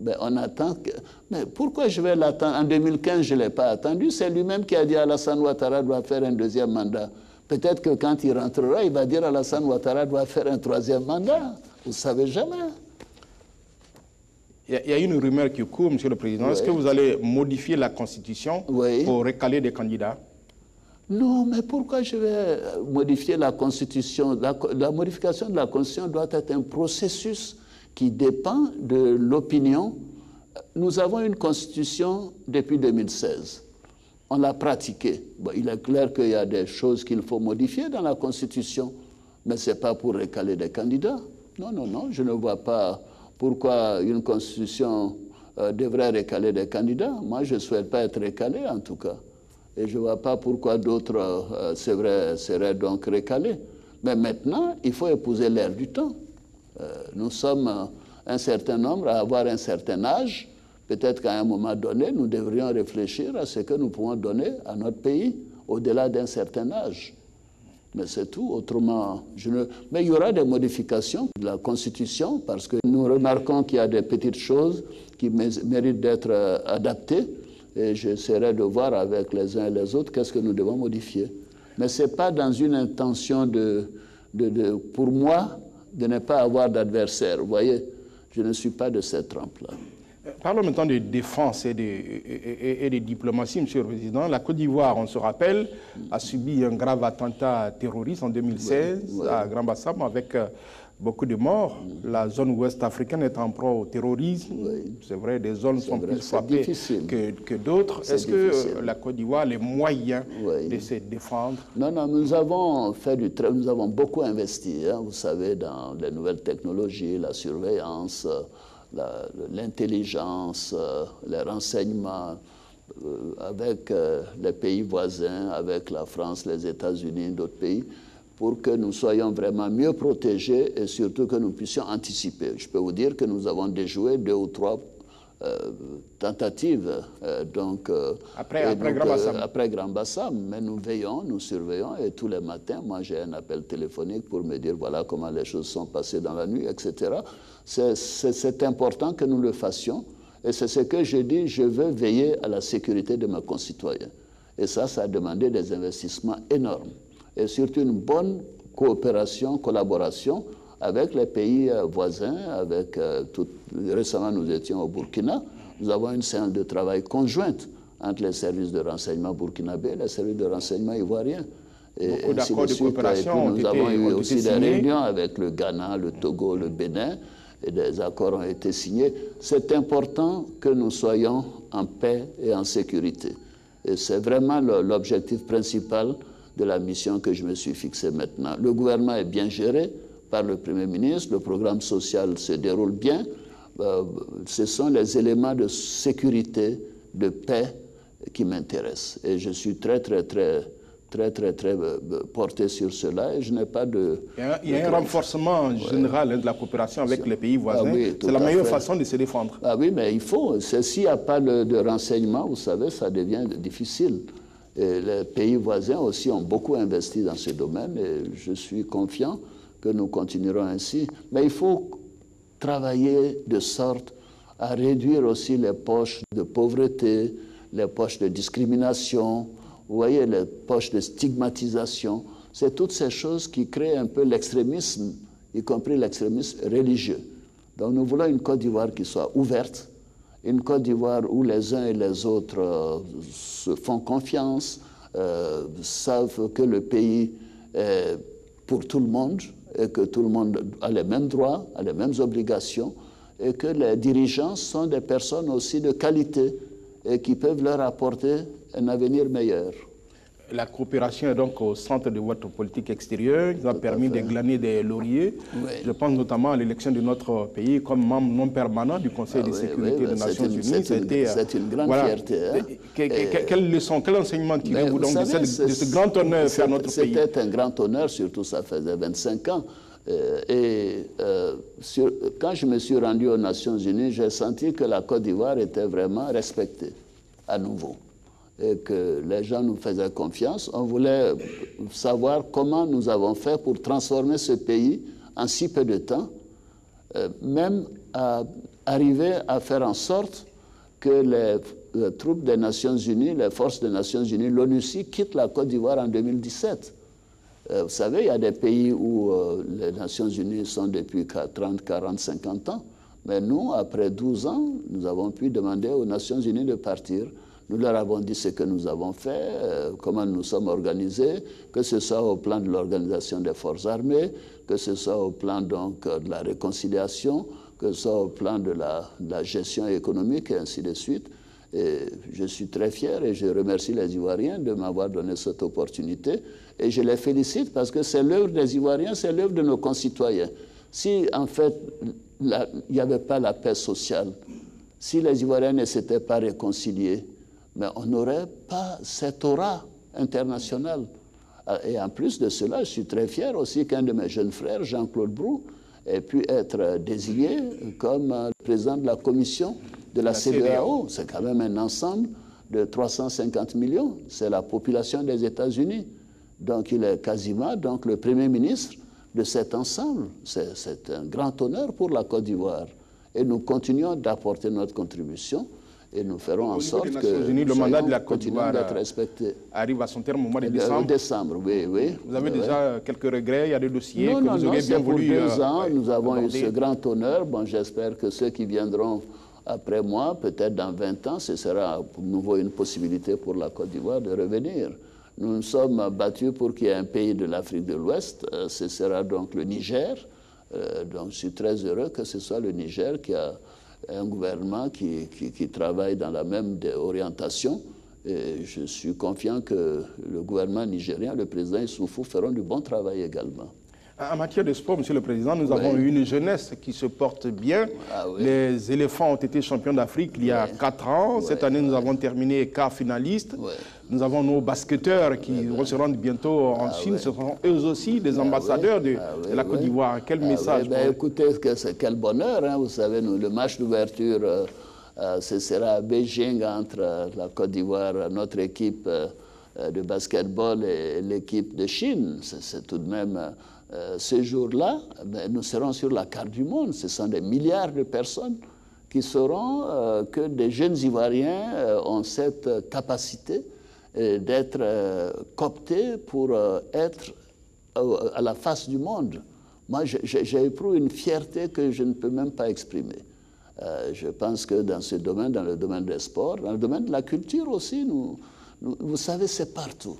Ben, on attend que... Mais pourquoi je vais l'attendre? En 2015, je ne l'ai pas attendu. C'est lui-même qui a dit Alassane Ouattara doit faire un 2e mandat. Peut-être que quand il rentrera, il va dire Alassane Ouattara doit faire un 3e mandat. Vous ne savez jamais. Il y a une rumeur qui court, Monsieur le Président. Oui. Est-ce que vous allez modifier la Constitution pour recaler des candidats? Non, mais pourquoi je vais modifier la Constitution? La modification de la Constitution doit être un processus qui dépend de l'opinion. Nous avons une Constitution depuis 2016. On l'a pratiquée. Bon, il est clair qu'il y a des choses qu'il faut modifier dans la Constitution, mais ce n'est pas pour recaler des candidats. Non, non, non, je ne vois pas pourquoi une Constitution devrait recaler des candidats. Moi, je ne souhaite pas être recalé, en tout cas. Et je ne vois pas pourquoi d'autres, c'est vrai, seraient donc recalés. Mais maintenant, il faut épouser l'ère du temps. Nous sommes un certain nombre à avoir un certain âge. Peut-être qu'à un moment donné, nous devrions réfléchir à ce que nous pouvons donner à notre pays au-delà d'un certain âge. Mais c'est tout. Autrement, Mais il y aura des modifications de la Constitution parce que nous remarquons qu'il y a des petites choses qui méritent d'être adaptées. Et j'essaierai de voir avec les uns et les autres qu'est-ce que nous devons modifier. Mais ce n'est pas dans une intention pour moi, de ne pas avoir d'adversaire. Vous voyez, je ne suis pas de cette trempe-là. Parlons maintenant de défense et de diplomatie, Monsieur le Président. La Côte d'Ivoire, on se rappelle, a subi un grave attentat terroriste en 2016 à Grand Bassam avec beaucoup de morts. La zone ouest africaine est en proie au terrorisme. C'est vrai, des zones sont plus frappées que d'autres. Est-ce que la Côte d'Ivoire a les moyens de se défendre? Non, non, nous avons nous avons beaucoup investi, hein, vous savez, dans les nouvelles technologies, la surveillance, l'intelligence, les renseignements avec les pays voisins, avec la France, les États-Unis, d'autres pays, pour que nous soyons vraiment mieux protégés et surtout que nous puissions anticiper. Je peux vous dire que nous avons déjoué 2 ou 3 tentatives après Grand Bassam, mais nous veillons, nous surveillons et tous les matins, moi j'ai un appel téléphonique pour me dire voilà comment les choses sont passées dans la nuit, etc. C'est important que nous le fassions et c'est ce que je dis, je veux veiller à la sécurité de mes concitoyens. Et ça a demandé des investissements énormes et surtout une bonne coopération, collaboration avec les pays voisins. Récemment, nous étions au Burkina. Nous avons une séance de travail conjointe entre les services de renseignement burkinabés et les services de renseignement ivoiriens. Beaucoup d'accords de coopération nous avons eu aussi des réunions avec le Ghana, le Togo, le Bénin, et des accords ont été signés. C'est important que nous soyons en paix et en sécurité. Et c'est vraiment l'objectif principal de la mission que je me suis fixée maintenant. Le gouvernement est bien géré par le Premier ministre, le programme social se déroule bien. Ce sont les éléments de sécurité, de paix qui m'intéressent. Et je suis très porté sur cela et je n'ai pas de... Il y a un renforcement général de la coopération avec les pays voisins. C'est la meilleure façon de se défendre. Ah oui, mais il faut. S'il n'y a pas de renseignement, vous savez, ça devient difficile. Et les pays voisins aussi ont beaucoup investi dans ce domaine et je suis confiant que nous continuerons ainsi. Mais il faut travailler de sorte à réduire aussi les poches de pauvreté, les poches de discrimination, vous voyez, les poches de stigmatisation. C'est toutes ces choses qui créent un peu l'extrémisme, y compris l'extrémisme religieux. Donc nous voulons une Côte d'Ivoire qui soit ouverte, une Côte d'Ivoire où les uns et les autres se font confiance, savent que le pays est pour tout le monde et que tout le monde a les mêmes droits, a les mêmes obligations et que les dirigeants sont des personnes aussi de qualité et qui peuvent leur apporter un avenir meilleur. La coopération est donc au centre de votre politique extérieure. Ça a permis de glaner des lauriers. Oui. Je pense notamment à l'élection de notre pays comme membre non permanent du Conseil de sécurité des Nations Unies. C'est une grande fierté. Hein? Quelle leçon, quel enseignement tirez-vous donc de ce grand honneur fait à notre pays? C'était un grand honneur, surtout ça faisait 25 ans. Quand je me suis rendu aux Nations Unies, j'ai senti que la Côte d'Ivoire était vraiment respectée à nouveau. Et que les gens nous faisaient confiance. On voulait savoir comment nous avons fait pour transformer ce pays en si peu de temps, même à arriver à faire en sorte que les troupes des Nations Unies, les forces des Nations Unies, l'ONUCI, quittent la Côte d'Ivoire en 2017. Vous savez, il y a des pays où les Nations Unies sont depuis 30, 40, 50 ans, mais nous, après 12 ans, nous avons pu demander aux Nations Unies de partir. Nous leur avons dit ce que nous avons fait, comment nous sommes organisés, que ce soit au plan de l'organisation des forces armées, que ce soit au plan donc, de la réconciliation, que ce soit au plan de la gestion économique et ainsi de suite. Et je suis très fier et je remercie les Ivoiriens de m'avoir donné cette opportunité. Et je les félicite parce que c'est l'œuvre des Ivoiriens, c'est l'œuvre de nos concitoyens. Si en fait il n'y avait pas la paix sociale, si les Ivoiriens ne s'étaient pas réconciliés, mais on n'aurait pas cette aura internationale. Et en plus de cela, je suis très fier aussi qu'un de mes jeunes frères, Jean-Claude Brou, ait pu être désigné comme président de la commission de la CEDEAO. C'est quand même un ensemble de 350 millions. C'est la population des États-Unis. Donc il est quasiment donc, le Premier ministre de cet ensemble. C'est un grand honneur pour la Côte d'Ivoire. Et nous continuons d'apporter notre contribution. Et nous ferons en sorte que le mandat de la Côte d'Ivoire d'être respecté. Arrive à son terme au mois de décembre. Oui. Vous avez déjà quelques regrets, il y a des dossiers que vous auriez bien voulu pour 2 ans, nous avons eu ce grand honneur. Bon, j'espère que ceux qui viendront après moi, peut-être dans 20 ans, ce sera de nouveau une possibilité pour la Côte d'Ivoire de revenir. Nous nous sommes battus pour qu'il y ait un pays de l'Afrique de l'Ouest. Ce sera donc le Niger. Donc je suis très heureux que ce soit le Niger qui a un gouvernement qui travaille dans la même orientation. Et je suis confiant que le gouvernement nigérien, le président Issoufou, feront du bon travail également. En matière de sport, Monsieur le Président, nous avons eu une jeunesse qui se porte bien. Les éléphants ont été champions d'Afrique il y a 4 ans. Cette année, nous avons terminé quart finaliste. Nous avons nos basketteurs qui vont se rendre bientôt en Chine. Ce seront eux aussi des ambassadeurs de la Côte d'Ivoire. Quel message écoutez, quel bonheur. Hein. Vous savez, le match d'ouverture, ce sera à Beijing entre la Côte d'Ivoire, notre équipe de basketball et l'équipe de Chine. C'est tout de même... ce jour-là, nous serons sur la carte du monde. Ce sont des milliards de personnes qui sauront que des jeunes Ivoiriens ont cette capacité d'être cooptés pour être à la face du monde. Moi, j'éprouve une fierté que je ne peux même pas exprimer. Je pense que dans ce domaine, dans le domaine des sports, dans le domaine de la culture aussi, vous savez, c'est partout.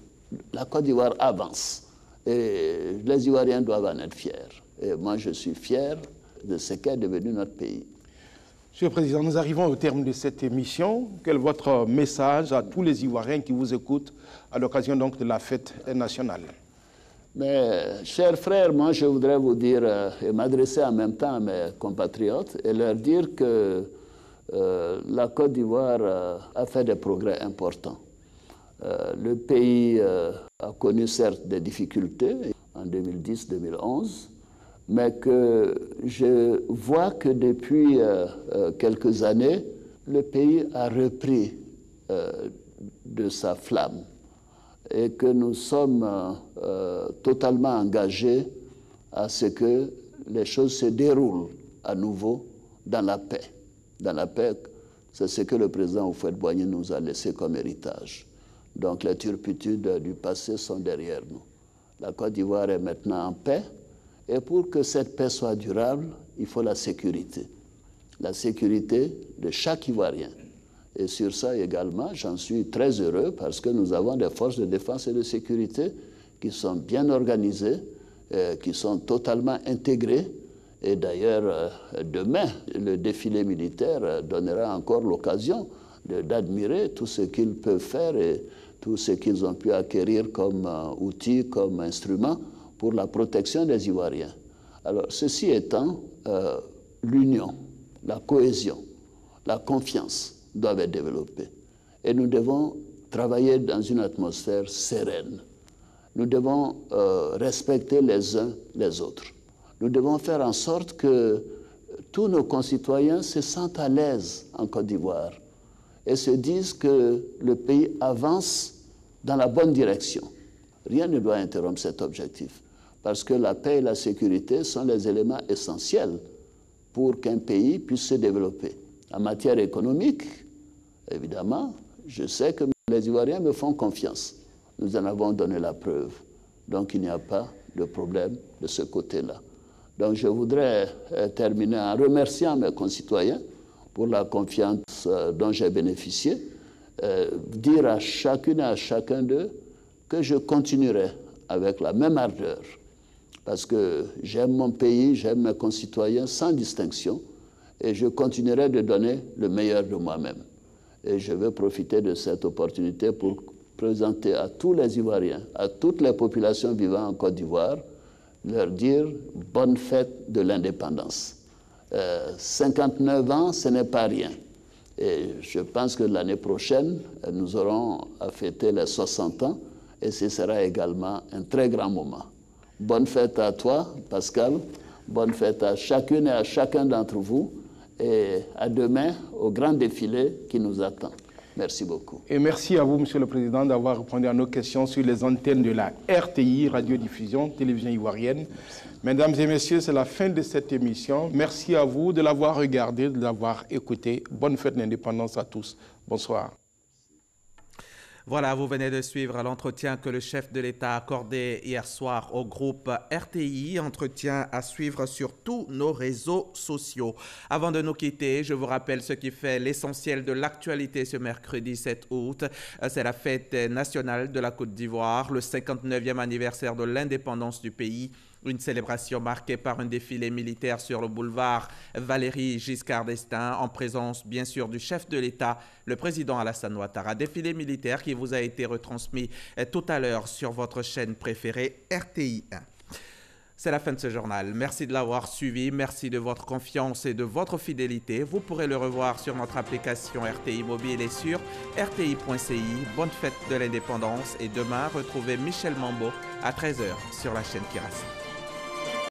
La Côte d'Ivoire avance. Et les Ivoiriens doivent en être fiers. Et moi, je suis fier de ce qu'est devenu notre pays. Monsieur le Président, nous arrivons au terme de cette émission. Quel est votre message à tous les Ivoiriens qui vous écoutent à l'occasion donc de la fête nationale? Mais, chers frères, moi, je voudrais vous dire et m'adresser en même temps à mes compatriotes et leur dire que la Côte d'Ivoire a fait des progrès importants. Le pays a connu certes des difficultés en 2010-2011, mais que je vois que depuis quelques années, le pays a repris de sa flamme et que nous sommes totalement engagés à ce que les choses se déroulent à nouveau dans la paix. Dans la paix, c'est ce que le président Houphouët-Boigny nous a laissé comme héritage. Donc les turpitudes du passé sont derrière nous. La Côte d'Ivoire est maintenant en paix. Et pour que cette paix soit durable, il faut la sécurité. La sécurité de chaque Ivoirien. Et sur ça également, j'en suis très heureux parce que nous avons des forces de défense et de sécurité qui sont bien organisées, qui sont totalement intégrées. Et d'ailleurs, demain, le défilé militaire donnera encore l'occasion d'admirer tout ce qu'ils peuvent faire et tout ce qu'ils ont pu acquérir comme outils, comme instruments pour la protection des Ivoiriens. Alors, ceci étant, l'union, la cohésion, la confiance doivent être développées. Et nous devons travailler dans une atmosphère sereine. Nous devons respecter les uns les autres. Nous devons faire en sorte que tous nos concitoyens se sentent à l'aise en Côte d'Ivoire et se disent que le pays avance dans la bonne direction. Rien ne doit interrompre cet objectif, parce que la paix et la sécurité sont les éléments essentiels pour qu'un pays puisse se développer. En matière économique, évidemment, je sais que les Ivoiriens me font confiance. Nous en avons donné la preuve. Donc il n'y a pas de problème de ce côté-là. Donc je voudrais terminer en remerciant mes concitoyens pour la confiance dont j'ai bénéficié, dire à chacune et à chacun d'eux que je continuerai avec la même ardeur, parce que j'aime mon pays, j'aime mes concitoyens sans distinction, et je continuerai de donner le meilleur de moi-même. Et je veux profiter de cette opportunité pour présenter à tous les Ivoiriens, à toutes les populations vivant en Côte d'Ivoire, leur dire bonne fête de l'indépendance. 59 ans, ce n'est pas rien. Et je pense que l'année prochaine, nous aurons à fêter les 60 ans et ce sera également un très grand moment. Bonne fête à toi, Pascal. Bonne fête à chacune et à chacun d'entre vous. Et à demain, au grand défilé qui nous attend. Merci beaucoup. Et merci à vous, Monsieur le Président, d'avoir répondu à nos questions sur les antennes de la RTI, Radiodiffusion, Télévision Ivoirienne. Mesdames et messieurs, c'est la fin de cette émission. Merci à vous de l'avoir regardé, de l'avoir écouté. Bonne fête d'indépendance à tous. Bonsoir. Voilà, vous venez de suivre l'entretien que le chef de l'État a accordé hier soir au groupe RTI, entretien à suivre sur tous nos réseaux sociaux. Avant de nous quitter, je vous rappelle ce qui fait l'essentiel de l'actualité ce mercredi 7 août. C'est la fête nationale de la Côte d'Ivoire, le 59e anniversaire de l'indépendance du pays. Une célébration marquée par un défilé militaire sur le boulevard Valéry Giscard d'Estaing, en présence bien sûr du chef de l'État, le président Alassane Ouattara. Défilé militaire qui vous a été retransmis tout à l'heure sur votre chaîne préférée RTI 1. C'est la fin de ce journal. Merci de l'avoir suivi. Merci de votre confiance et de votre fidélité. Vous pourrez le revoir sur notre application RTI Mobile et sur rti.ci. Bonne fête de l'indépendance et demain, retrouvez Michel Mambo à 13h sur la chaîne Kirassi.